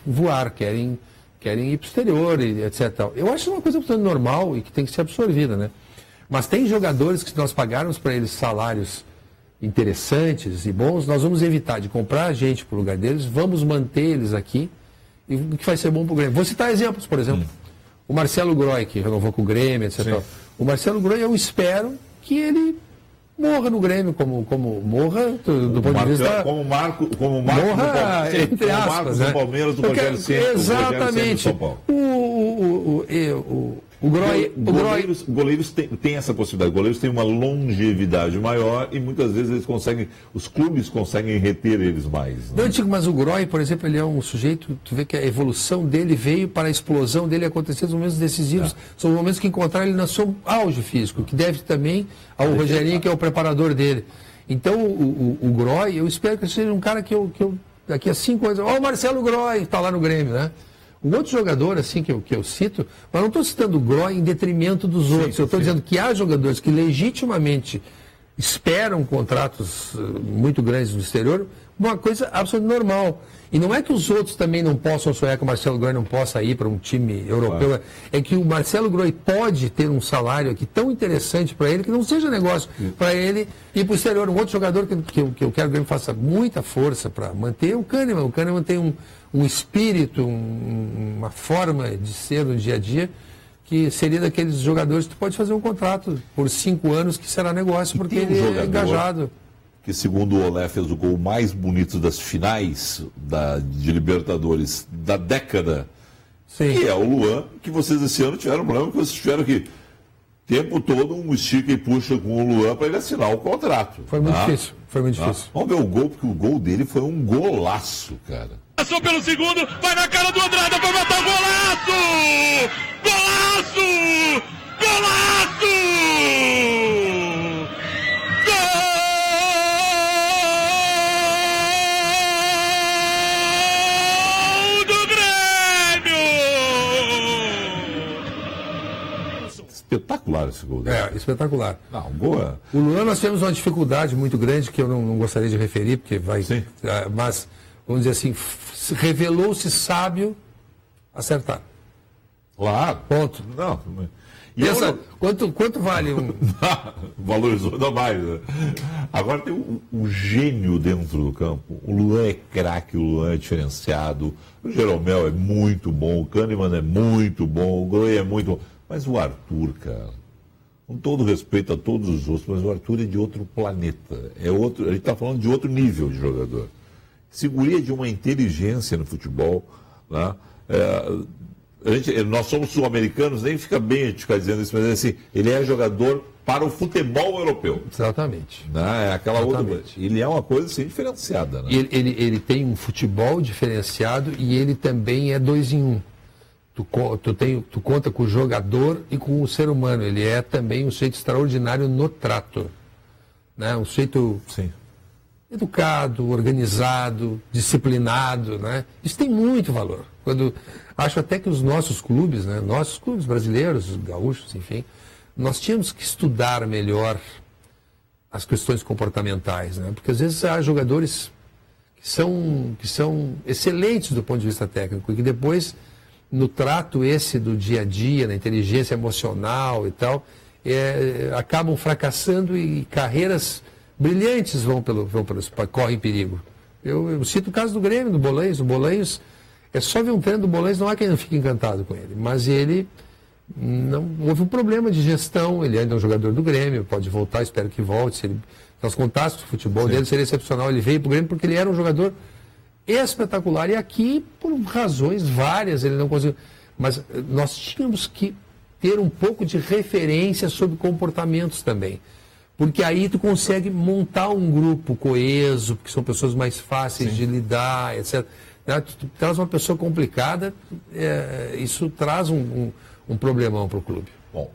voar, querem ir para o exterior, etc. Eu acho uma coisa bastante normal e que tem que ser absorvida, né? Mas tem jogadores que nós pagarmos para eles salários interessantes e bons, nós vamos evitar de comprar gente para o lugar deles, vamos manter eles aqui, e o que vai ser bom para o Grêmio. Vou citar exemplos, por exemplo. O Marcelo Groy, que renovou com o Grêmio, etc. Sim. O Marcelo Groy, eu espero que ele morra no Grêmio, como morra do ponto de vista... Como Marco morra, entre aspas, do Palmeiras, do Rogério Ceni. Exatamente. O goleiros têm essa possibilidade. Goleiros têm uma longevidade maior e muitas vezes os clubes conseguem reter eles mais. Né? Não, Tico, mas o Groy, por exemplo, ele é um sujeito, tu vê que a evolução dele veio para a explosão dele acontecer nos momentos decisivos. São os momentos que encontraram ele no seu auge físico, que deve também ao Rogerinho, que é o preparador dele. Então, o Groy, eu espero que seja um cara que eu daqui a 5 anos... o Marcelo Groy está lá no Grêmio, né? Um outro jogador, assim, que eu cito, mas não estou citando o Groy em detrimento dos outros. Eu estou dizendo que há jogadores que legitimamente esperam contratos muito grandes no exterior, uma coisa absolutamente normal. E não é que os outros também não possam sonhar que o Marcelo Groy não possa ir para um time europeu. Claro. É que o Marcelo Groy pode ter um salário aqui tão interessante para ele que não seja negócio para ele ir para o exterior. Um outro jogador que eu quero que o Grêmio faça muita força para manter o Kahneman. O Kahneman tem um espírito, uma forma de ser no dia a dia, que seria daqueles jogadores que tu pode fazer um contrato por 5 anos que será negócio, porque ele é engajado. Que segundo o Olé fez o gol mais bonito das finais de Libertadores da década, Sim. Que é o Luan, que vocês esse ano tiveram um problema, que vocês tiveram que o tempo todo um estica e puxa com o Luan para ele assinar o contrato. Foi muito difícil, foi muito difícil. Vamos ver o gol, porque o gol dele foi um golaço, cara. Passou pelo segundo, vai na cara do Andrada, vai matar o golaço! Golaço! Golaço! Gol do Grêmio! Espetacular esse gol dele. Espetacular. Não, boa. O Luan, nós temos uma dificuldade muito grande que eu não gostaria de referir, porque vai... Sim. Mas, vamos dizer assim, revelou-se sábio acertar. Claro. Ponto. Não. E Pensa, quanto vale um... Valorizou ainda mais. Né? Agora tem o gênio dentro do campo. O Luan é craque, o Luan é diferenciado. O Jeromel é muito bom, o Kahneman é muito bom, o Godoy é muito bom. Mas o Arthur, cara, com todo respeito a todos os outros, mas o Arthur é de outro planeta. Ele está falando de outro nível de jogador. Seguria de uma inteligência no futebol, né? Nós somos sul-americanos, nem fica bem a gente ficar dizendo isso, mas assim, ele é jogador para o futebol europeu. Exatamente. Né? É aquela outra. Ele é uma coisa assim diferenciada. Né? Ele tem um futebol diferenciado e ele também é 2 em 1. Tu conta com o jogador e com o ser humano. Ele é também um sujeito extraordinário no trato. Né? Um sujeito educado, organizado, disciplinado. Né? Isso tem muito valor. Acho até que os nossos clubes, né? Nossos clubes brasileiros, os gaúchos, enfim, nós tínhamos que estudar melhor as questões comportamentais. Né? Porque às vezes há jogadores que são excelentes do ponto de vista técnico e que depois, no trato esse do dia a dia, na inteligência emocional e tal, acabam fracassando e carreiras brilhantes correm perigo. Eu cito o caso do Grêmio, do Bolanhos. O Bolanhos, é só ver um treino do Bolanhos, não há quem não fique encantado com ele. Mas ele não houve um problema de gestão, ele ainda é um jogador do Grêmio, pode voltar, espero que volte. Se ele, os contatos do futebol dele seria excepcional. Ele veio para o Grêmio porque ele era um jogador espetacular. E aqui, por razões várias, ele não conseguiu. Mas nós tínhamos que ter um pouco de referência sobre comportamentos também. Porque aí tu consegue montar um grupo coeso, porque são pessoas mais fáceis de lidar, etc. Tu traz uma pessoa complicada, isso traz um problemão para o clube. Bom,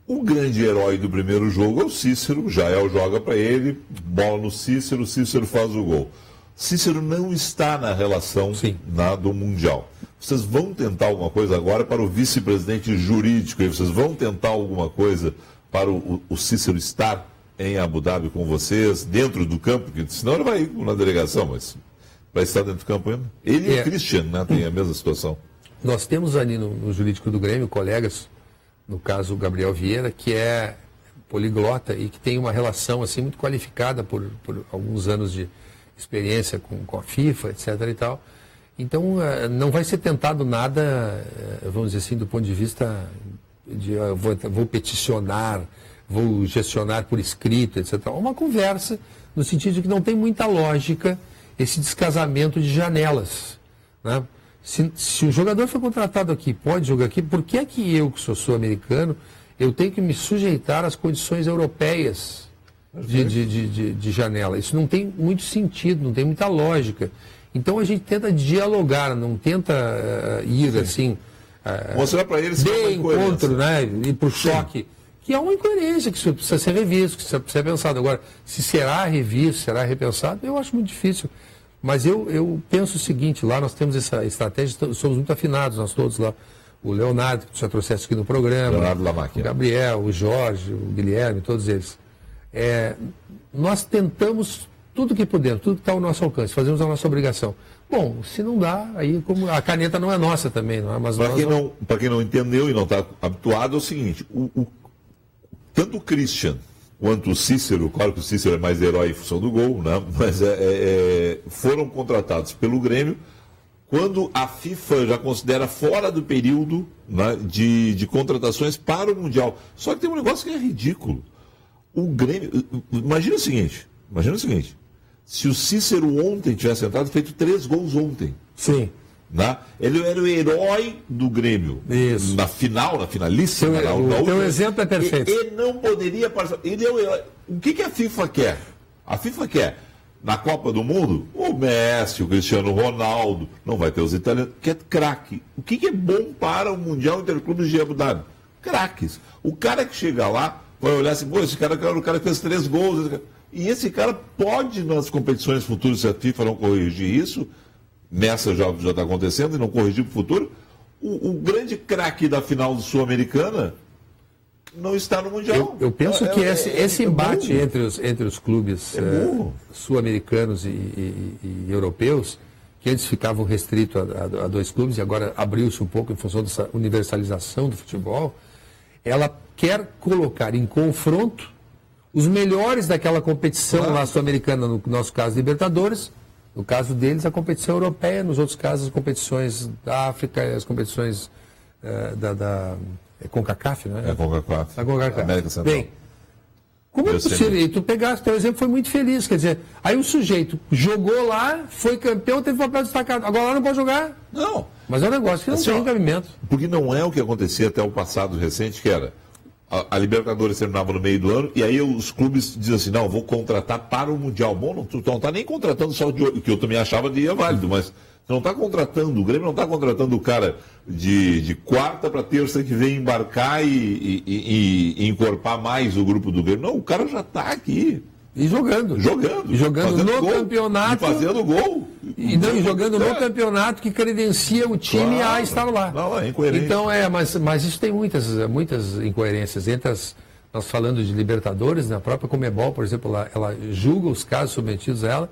o grande herói do primeiro jogo é o Cícero. O Jael joga para ele, bola no Cícero, o Cícero faz o gol. Cícero não está na relação do Mundial. Vocês vão tentar alguma coisa agora para o vice-presidente jurídico, e vocês vão tentar alguma coisa para o Cícero estar em Abu Dhabi com vocês, dentro do campo, porque senão ele vai ir na delegação, mas vai estar dentro do campo ainda. Ele e o Christian, né, tem a mesma situação. Nós temos ali no jurídico do Grêmio colegas, no caso o Gabriel Vieira, que é poliglota e que tem uma relação assim muito qualificada por alguns anos de experiência com a FIFA, etc. e tal. Então não vai ser tentado nada, vamos dizer assim, do ponto de vista de vou peticionar, vou gestionar por escrito, etc. Uma conversa no sentido de que não tem muita lógica esse descasamento de janelas. Né? Se o jogador foi contratado aqui, pode jogar aqui, por que é que eu, que sou sul-americano, eu tenho que me sujeitar às condições europeias de janela? Isso não tem muito sentido, não tem muita lógica. Então a gente tenta dialogar, não tenta ir assim... mostrar para eles que é uma encontro, né? Ir para o choque. Que é uma incoerência, que isso precisa ser revisto, que isso precisa ser pensado. Agora, se será revisto, será repensado, eu acho muito difícil. Mas eu penso o seguinte, lá nós temos essa estratégia, somos muito afinados, nós todos lá. O Leonardo, que tu já trouxeste aqui no programa, Leonardo Lamacchia, o Gabriel, o Jorge, o Guilherme, todos eles. Nós tentamos tudo que podemos, tudo que está ao nosso alcance, fazemos a nossa obrigação. Bom, se não dá, aí como a caneta não é nossa também, não é? Mas para quem não entendeu e não está habituado, é o seguinte, tanto o Christian quanto o Cícero, claro que o Cícero é mais herói em função do gol, né? Mas foram contratados pelo Grêmio quando a FIFA já considera fora do período, né, de contratações para o Mundial. Só que tem um negócio que é ridículo. O Grêmio... Imagina o seguinte, se o Cícero ontem tivesse entrado, feito 3 gols ontem. Sim. Né? Ele era o herói do Grêmio. Isso. Na finalíssima. O teu exemplo é perfeito. Ele não poderia passar. Ele é o herói. O que a FIFA quer? A FIFA quer, na Copa do Mundo, o Messi, o Cristiano Ronaldo, não vai ter os italianos, quer craque. O que é bom para o Mundial Interclubes de Abu Dhabi? Craques. O cara que chega lá vai olhar assim, pô, esse cara era o cara que fez 3 gols. E esse cara pode, nas competições futuras, se a FIFA não corrigir isso, nessa já está acontecendo e não corrigir para o futuro, o grande craque da final Sul-Americana não está no Mundial. Eu penso que esse embate entre os clubes sul-americanos e europeus, que antes ficavam restritos a 2 clubes, e agora abriu-se um pouco em função dessa universalização do futebol, ela quer colocar em confronto os melhores daquela competição lá sul-americana, no nosso caso Libertadores, no caso deles a competição europeia, nos outros casos as competições da África, as competições da CONCACAF, não é? É CONCACAF. A CONCACAF. América Central. Bem, como é possível? E tu pegaste, teu exemplo, foi muito feliz, quer dizer, aí o sujeito jogou lá, foi campeão, teve papel destacado, agora lá não pode jogar. Não. Mas é um negócio que não Assim, tem cabimento. Porque não é o que acontecia até o passado recente, que era a Libertadores terminava no meio do ano, e aí os clubes diziam assim, não, vou contratar para o Mundial. Bom, tu não está nem contratando só o que eu também achava de válido, mas você não está contratando, o Grêmio não está contratando o cara de quarta para terça que vem embarcar e encorpar mais o grupo do Grêmio. Não, o cara já está aqui. E jogando. Jogando no gol, campeonato. E fazendo gol. E jogando no campeonato que credencia o time a estar lá. Não, é incoerente. Então, mas isso tem muitas incoerências. Nós falando de Libertadores, na própria Conmebol, por exemplo, ela julga os casos submetidos a ela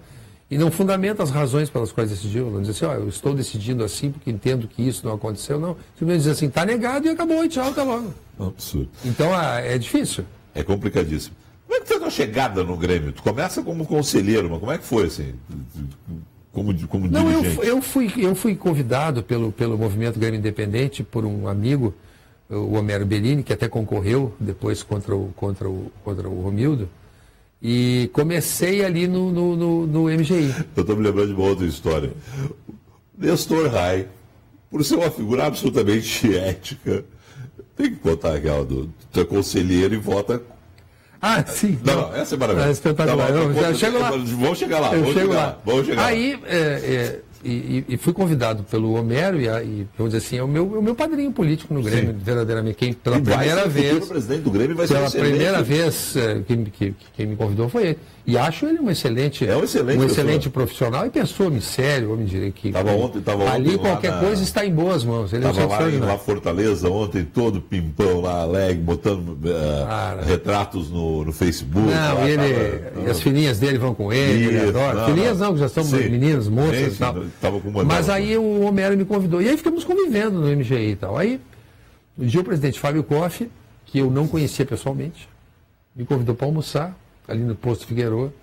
e não fundamenta as razões pelas quais decidiu. Não diz assim, eu estou decidindo assim porque entendo que isso não aconteceu. Não. Simplesmente diz assim, está negado e acabou, e tchau, até logo. Absurdo. Então, é difícil. É complicadíssimo. Como é que foi a tua chegada no Grêmio? Tu começa como conselheiro, mas como é que foi, assim? Como dirigente? Eu fui convidado pelo movimento Grêmio Independente por um amigo, o Homero Bellini, que até concorreu depois contra o Romildo, e comecei ali no MGI. Eu estou me lembrando de uma outra história. Nestor Rai, por ser uma figura absolutamente ética, tem que contar aquela tu é conselheiro e vota. Ah, sim. Não, essa é maravilhosa. É espetacular. Tá, chego lá. Vamos chegar lá. Vamos chegar Aí, e fui convidado pelo Homero e vamos dizer assim, é o meu padrinho político no Grêmio, verdadeiramente. Pela primeira vez. O presidente do Grêmio vai ser pela primeira vez quem me convidou foi ele. E acho ele um excelente profissional e pessoa, homem sério, homem direito. Tava ali ontem qualquer coisa está em boas mãos. Ele estava lá em Fortaleza ontem, todo pimpão lá, alegre, botando retratos no Facebook. Não, lá, as filhinhas dele vão com ele adora. Filhinhas não, que já são meninas, moças e tal. Mas aí o Homero me convidou. E aí ficamos convivendo no MGI e tal. Aí, um dia o presidente Fábio Koff, que eu não conhecia pessoalmente, me convidou para almoçar ali no posto Figueiredo,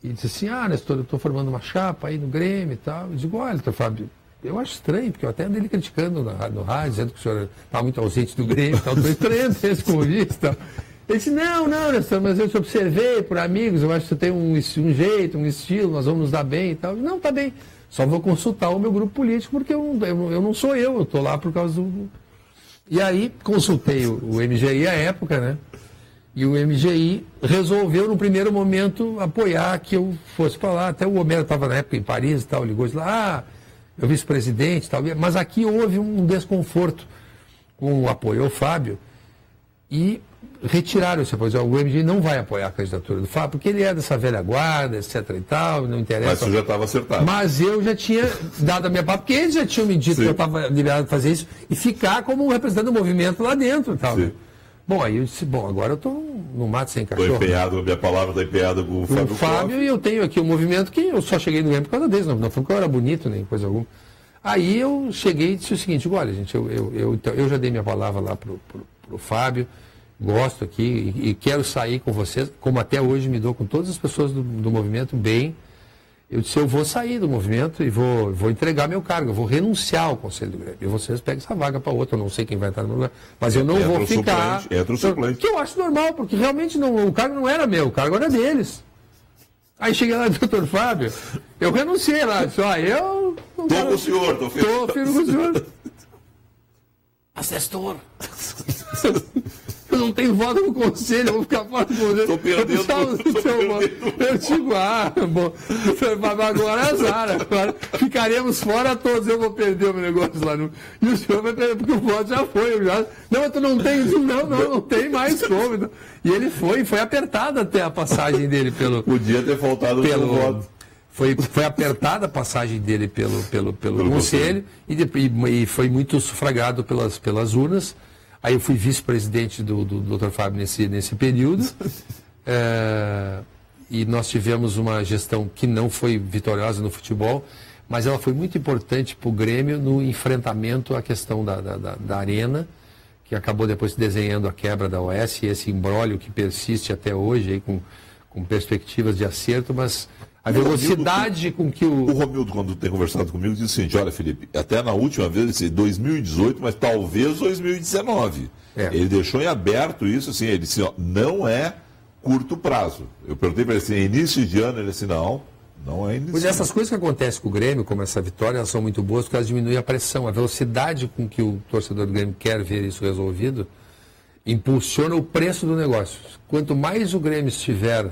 e disse assim, Nestor, eu estou formando uma chapa aí no Grêmio e tal. Eu digo, olha, Fábio, eu acho estranho, porque eu até andei ele criticando no rádio, dizendo que o senhor está muito ausente do Grêmio e tal, estou estranhando esse convite e tal. Ele disse, não, Nestor, mas eu te observei por amigos, eu acho que você tem um jeito, um estilo, nós vamos nos dar bem e tal. Não, tá bem, só vou consultar o meu grupo político, porque eu não sou eu estou lá por causa do... E aí consultei o MGI à época, né? E o MGI resolveu, no primeiro momento, apoiar que eu fosse para lá. Até o Homero estava na época em Paris e tal, ligou e disse lá, eu vice-presidente e tal. Mas aqui houve um desconforto com o apoio ao Fábio e retiraram esse apoio. O MGI não vai apoiar a candidatura do Fábio, porque ele é dessa velha guarda, etc e tal, não interessa. Mas você já estava acertado. Mas eu já tinha dado a minha parte, porque eles já tinham me dito que eu estava liberado de fazer isso e ficar como representante do movimento lá dentro e tal. Né? Bom, aí eu disse, agora eu estou no mato sem cachorro. Estou empenhado, a minha palavra está empenhada com o Fábio. O Fábio, e eu tenho aqui um movimento que eu só cheguei no Grêmio por causa deles, não foi porque eu era bonito, nem coisa alguma. Aí eu cheguei e disse o seguinte, olha, gente, eu já dei minha palavra lá pro Fábio, gosto aqui e quero sair com vocês, como até hoje me dou com todas as pessoas do movimento bem. Eu disse, eu vou sair do movimento e vou entregar meu cargo, eu vou renunciar ao Conselho do Grêmio. E vocês pegam essa vaga para outra, eu não sei quem vai estar no meu lugar. Mas eu não vou ficar... Entra o suplente. Que eu acho normal, porque realmente o cargo não era meu, o cargo era deles. Aí cheguei lá, doutor Fábio, eu renunciei lá, disse, eu... Estou com o senhor, estou firme com o senhor. Assessor. Eu não tenho voto no conselho, eu vou ficar fora do conselho. Estou perdendo. Eu digo, bom, agora é azar, agora ficaremos fora todos, eu vou perder o meu negócio lá. E o senhor vai perder, porque o voto já foi. Não, tu não tem, não tem mais como. E ele foi apertada até a passagem dele pelo... Podia ter faltado o seu voto. Foi apertada a passagem dele pelo conselho e foi muito sufragado pelas urnas. Aí eu fui vice-presidente do Dr. Fábio nesse período. E nós tivemos uma gestão que não foi vitoriosa no futebol, mas ela foi muito importante para o Grêmio no enfrentamento à questão da arena, que acabou depois desenhando a quebra da OS, e esse imbróglio que persiste até hoje, aí, com perspectivas de acerto, mas a velocidade com que O Romildo, quando tem conversado comigo, disse o seguinte: olha, Felipe, até na última vez, ele disse 2018, mas talvez 2019. Ele deixou em aberto isso, assim, ele disse, ó, não é curto prazo. Eu perguntei para ele assim, início de ano, ele disse, não é início. Pois essas coisas que acontecem com o Grêmio, como essa vitória, elas são muito boas porque elas diminuem a pressão. A velocidade com que o torcedor do Grêmio quer ver isso resolvido impulsiona o preço do negócio. Quanto mais o Grêmio estiver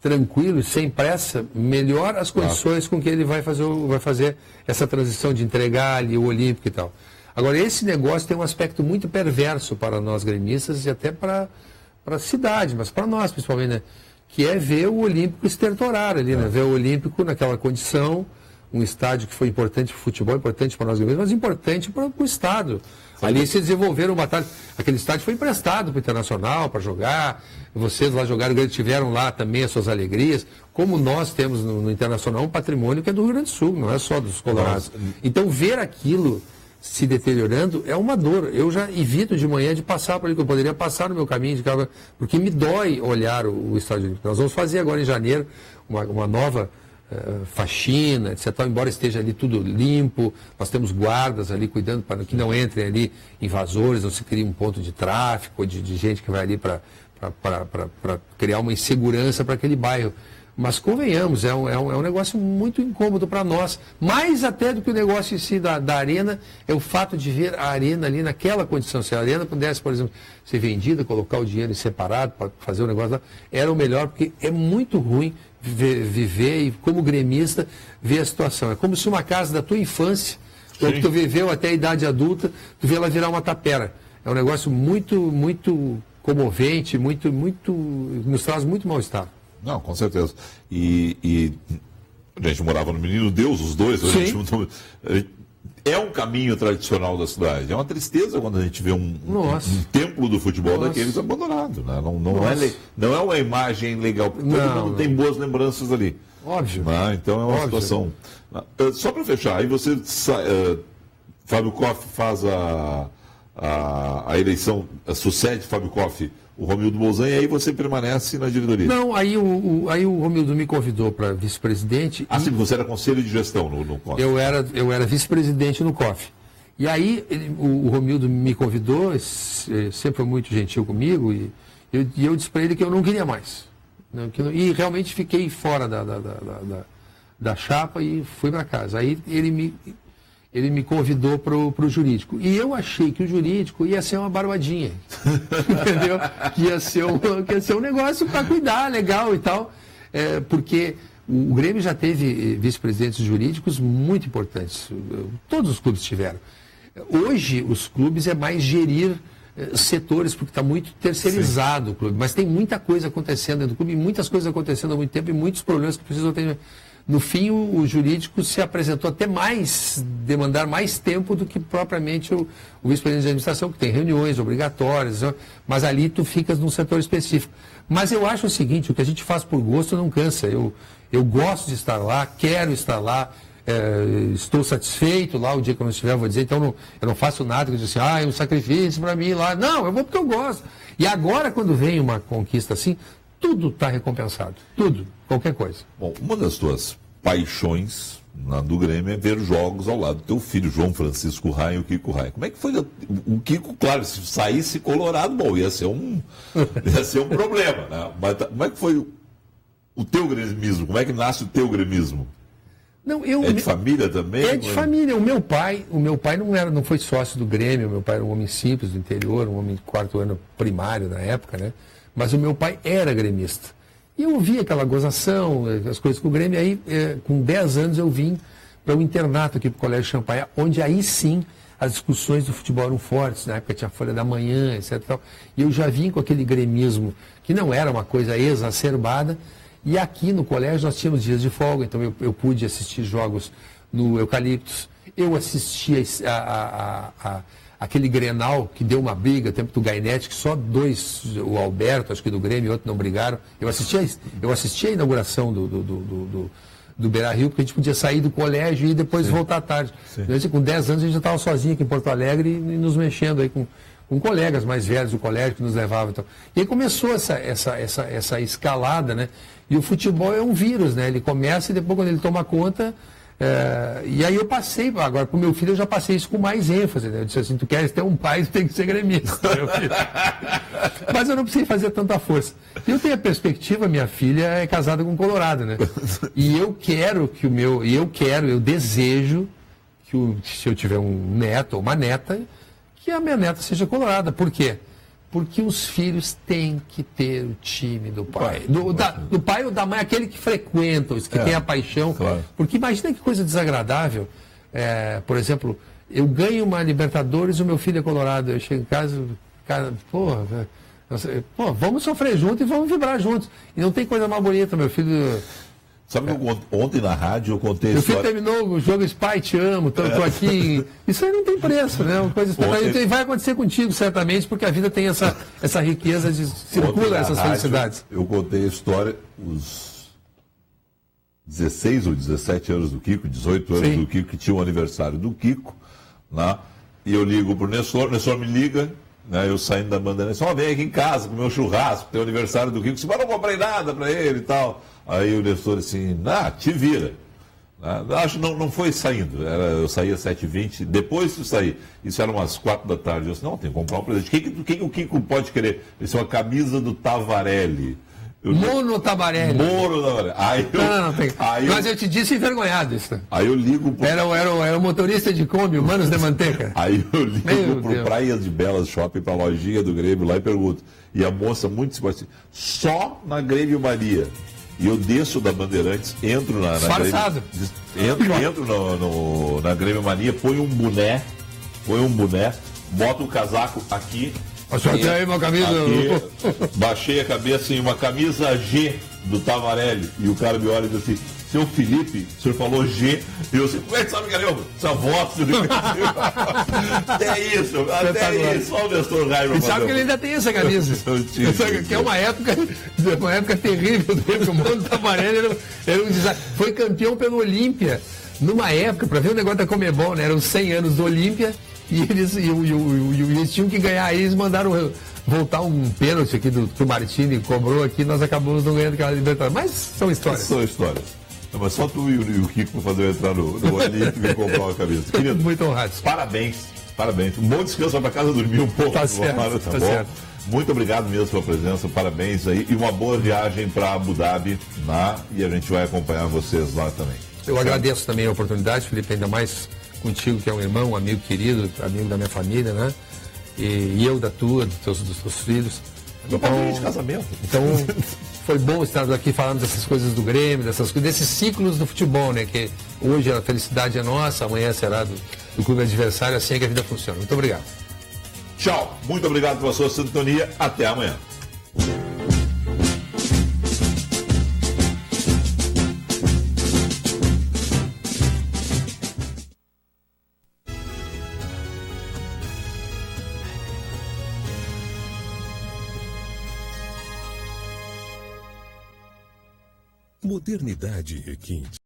tranquilo, sem pressa, melhor as condições com que ele vai fazer essa transição de entregar ali o Olímpico e tal. Agora, esse negócio tem um aspecto muito perverso para nós gremistas e até para a cidade, mas para nós principalmente, né? Que é ver o Olímpico estertorar ali, né? Ver o Olímpico naquela condição, um estádio que foi importante para o futebol, importante para nós gremistas, mas importante para o Estado. Ali se desenvolveram uma batalha. Aquele estádio foi emprestado para o Internacional para jogar. Vocês lá jogaram, tiveram lá também as suas alegrias. Como nós temos no Internacional um patrimônio que é do Rio Grande do Sul, não é só dos colorados. Então ver aquilo se deteriorando é uma dor. Eu já evito de manhã de passar por ali, que eu poderia passar no meu caminho de carro, porque me dói olhar o estádio olímpico. Nós vamos fazer agora em janeiro uma nova faxina, etc. Embora esteja ali tudo limpo, nós temos guardas ali cuidando para que não entrem ali invasores, não se crie um ponto de tráfico, de gente que vai ali para criar uma insegurança para aquele bairro. Mas convenhamos, é um negócio muito incômodo para nós. Mais até do que o negócio em si da arena, é o fato de ver a arena ali naquela condição. Se a arena pudesse, por exemplo, ser vendida, colocar o dinheiro separado para fazer o negócio lá, era o melhor, porque é muito ruim viver e, como gremista, ver a situação. É como se uma casa da tua infância, que tu viveu até a idade adulta, tu vê ela virar uma tapera. É um negócio muito, muito comovente, nos traz muito mal-estar. Não, com certeza. E a gente morava no Menino Deus, os dois. É um caminho tradicional da cidade. É uma tristeza quando a gente vê um templo do futebol daqueles abandonado. Né? Não é uma imagem legal, porque todo mundo tem boas lembranças ali. Óbvio. Então é uma situação... Só para fechar, aí você... Fábio Koff faz a eleição, sucede Fábio Koff o Romildo Bolzan, e aí você permanece na diretoria? Não, aí o Romildo me convidou para vice-presidente. Sim, você era conselho de gestão no COF. Eu era vice-presidente no COF. E aí o Romildo me convidou, sempre foi muito gentil comigo, e eu disse para ele que eu não queria mais. E realmente fiquei fora da chapa e fui para casa. Aí ele me convidou para o jurídico. E eu achei que o jurídico ia ser uma barbadinha. Entendeu? Que ia ser um negócio para cuidar, legal e tal. Porque o Grêmio já teve vice-presidentes jurídicos muito importantes. Todos os clubes tiveram. Hoje, os clubes é mais gerir setores, porque está muito terceirizado o clube. Mas tem muita coisa acontecendo dentro do clube, muitas coisas acontecendo há muito tempo e muitos problemas que precisam ter. No fim, o jurídico se apresentou até demandar mais tempo do que propriamente o vice-presidente de administração, que tem reuniões obrigatórias, mas ali tu ficas num setor específico. Mas eu acho o seguinte, o que a gente faz por gosto não cansa. Eu gosto de estar lá, quero estar lá, estou satisfeito lá, o dia que eu não estiver, eu vou dizer, então eu não faço nada, que eu digo assim, é um sacrifício para mim lá. Não, eu vou porque eu gosto. E agora, quando vem uma conquista assim, tudo está recompensado, tudo, qualquer coisa. Bom, uma das tuas paixões do Grêmio é ver jogos ao lado do teu filho, João Francisco Raia e o Kiko Raia. Como é que foi? O Kiko, claro, se saísse colorado, bom, ia ser um problema, né? Mas como é que foi o teu gremismo? Como é que nasce o teu gremismo? É de família também? É de família. O meu pai não foi sócio do Grêmio, meu pai era um homem simples do interior, um homem de 4º ano primário na época, né? Mas o meu pai era gremista. E eu via aquela gozação, as coisas com o Grêmio. Aí, com 10 anos, eu vim para um internato aqui para o Colégio Champagnat, onde aí sim as discussões do futebol eram fortes. Na época tinha a Folha da Manhã, etc. E eu já vim com aquele gremismo, que não era uma coisa exacerbada. E aqui no colégio nós tínhamos dias de folga, então eu pude assistir jogos no Eucaliptos. Eu assisti aquele Grenal que deu uma briga, tempo do Gainete, que só 2, o Alberto, acho que do Grêmio, e outro não brigaram. Eu assisti a inauguração do Beira-Rio, porque a gente podia sair do colégio e depois voltar à tarde. Então, com 10 anos a gente já estava sozinho aqui em Porto Alegre e nos mexendo aí com colegas mais velhos do colégio que nos levavam. Então. E aí começou essa escalada, né? E o futebol é um vírus, né? Ele começa e depois quando ele toma conta... e aí eu passei, agora para o meu filho eu já passei isso com mais ênfase, né? Eu disse assim, tu queres ter um pai, tu tem que ser gremista, meu filho. Mas eu não precisei fazer tanta força. Eu tenho a perspectiva, minha filha é casada com um colorado, né? E eu quero que eu desejo que se eu tiver um neto ou uma neta, que a minha neta seja colorada. Por quê? Porque os filhos têm que ter o time do pai. Do pai ou da mãe, aquele que frequenta, os que tem a paixão. Claro. Porque imagina que coisa desagradável. Por exemplo, eu ganho uma Libertadores e o meu filho é colorado. Eu chego em casa, cara, vamos sofrer junto e vamos vibrar juntos. E não tem coisa mais bonita, meu filho. Sabe que ontem na rádio eu contei a Meu história... filho terminou o jogo Pai, te amo, estou aqui. Isso aí não tem preço, né? Uma coisa espetacular. E vai acontecer contigo, certamente, porque a vida tem essa riqueza de circula essas felicidades. Eu contei a história, os 16 ou 17 anos do Kiko, 18 anos do Kiko, que tinha o aniversário do Kiko, né? E eu ligo pro Nessor, o Nessor me liga, né? Eu saindo da Bandeirantes, vem aqui em casa comer um churrasco, tem o aniversário do Kiko, mas não comprei nada para ele e tal. Aí o Nestor assim, te vira. Acho que não foi saindo. Eu saía às 7h20, depois de sair. Isso era umas 4 da tarde. Eu disse, não, tem que comprar um presente. O que o Kiko pode querer? Isso é uma camisa do Tavarelli. Mono Tavarelli. Mas eu te disse envergonhado isso. Aí eu ligo Era o motorista de Kombi, o Manos de Manteca. Aí eu ligo pro Praias de Belas Shopping, pra lojinha do Grêmio lá e pergunto. E a moça muito simpática, só na Grêmio Maria. E eu desço da Bandeirantes, entro na entro na Grêmio Mania, põe um boné, boto o casaco aqui. Aí uma camisa. Aqui, baixei a cabeça em uma camisa G do Tavarelli. E o cara me olha e diz assim, seu Felipe, o senhor falou G. E eu assim, como é que sabe que era eu? Essa voz. Até isso. Olha o Nestor Raiva. E sabe que ele ainda tem essa camisa. Que é uma época terrível dele. O Mano Tavarelli era um desastre. Foi campeão pelo Olímpia. Numa época, para ver o negócio da Comebol, né? Eram 100 anos do Olímpia. E eles tinham que ganhar. Aí eles mandaram voltar um pênalti aqui que o Martini cobrou aqui. Nós acabamos não ganhando aquela Libertadores. Mas são histórias. Não, mas só tu e o Kiko para fazer eu entrar no Olímpico e comprar uma cabeça. Querido, muito honrados. Parabéns. Um bom descanso, vai para casa dormir um pouco. Tá certo. Muito obrigado mesmo pela presença, parabéns aí. E uma boa viagem para Abu Dhabi, e a gente vai acompanhar vocês lá também. Eu agradeço também a oportunidade, Felipe, ainda mais contigo, que é um irmão, um amigo querido, amigo da minha família, né? E eu da tua, dos teus filhos. De casamento. Então, foi bom estar aqui falando dessas coisas do Grêmio, desses ciclos do futebol, né? Que hoje a felicidade é nossa, amanhã será do clube adversário, assim é que a vida funciona. Muito obrigado. Tchau. Muito obrigado pela sua sintonia. Até amanhã. Modernidade requinte.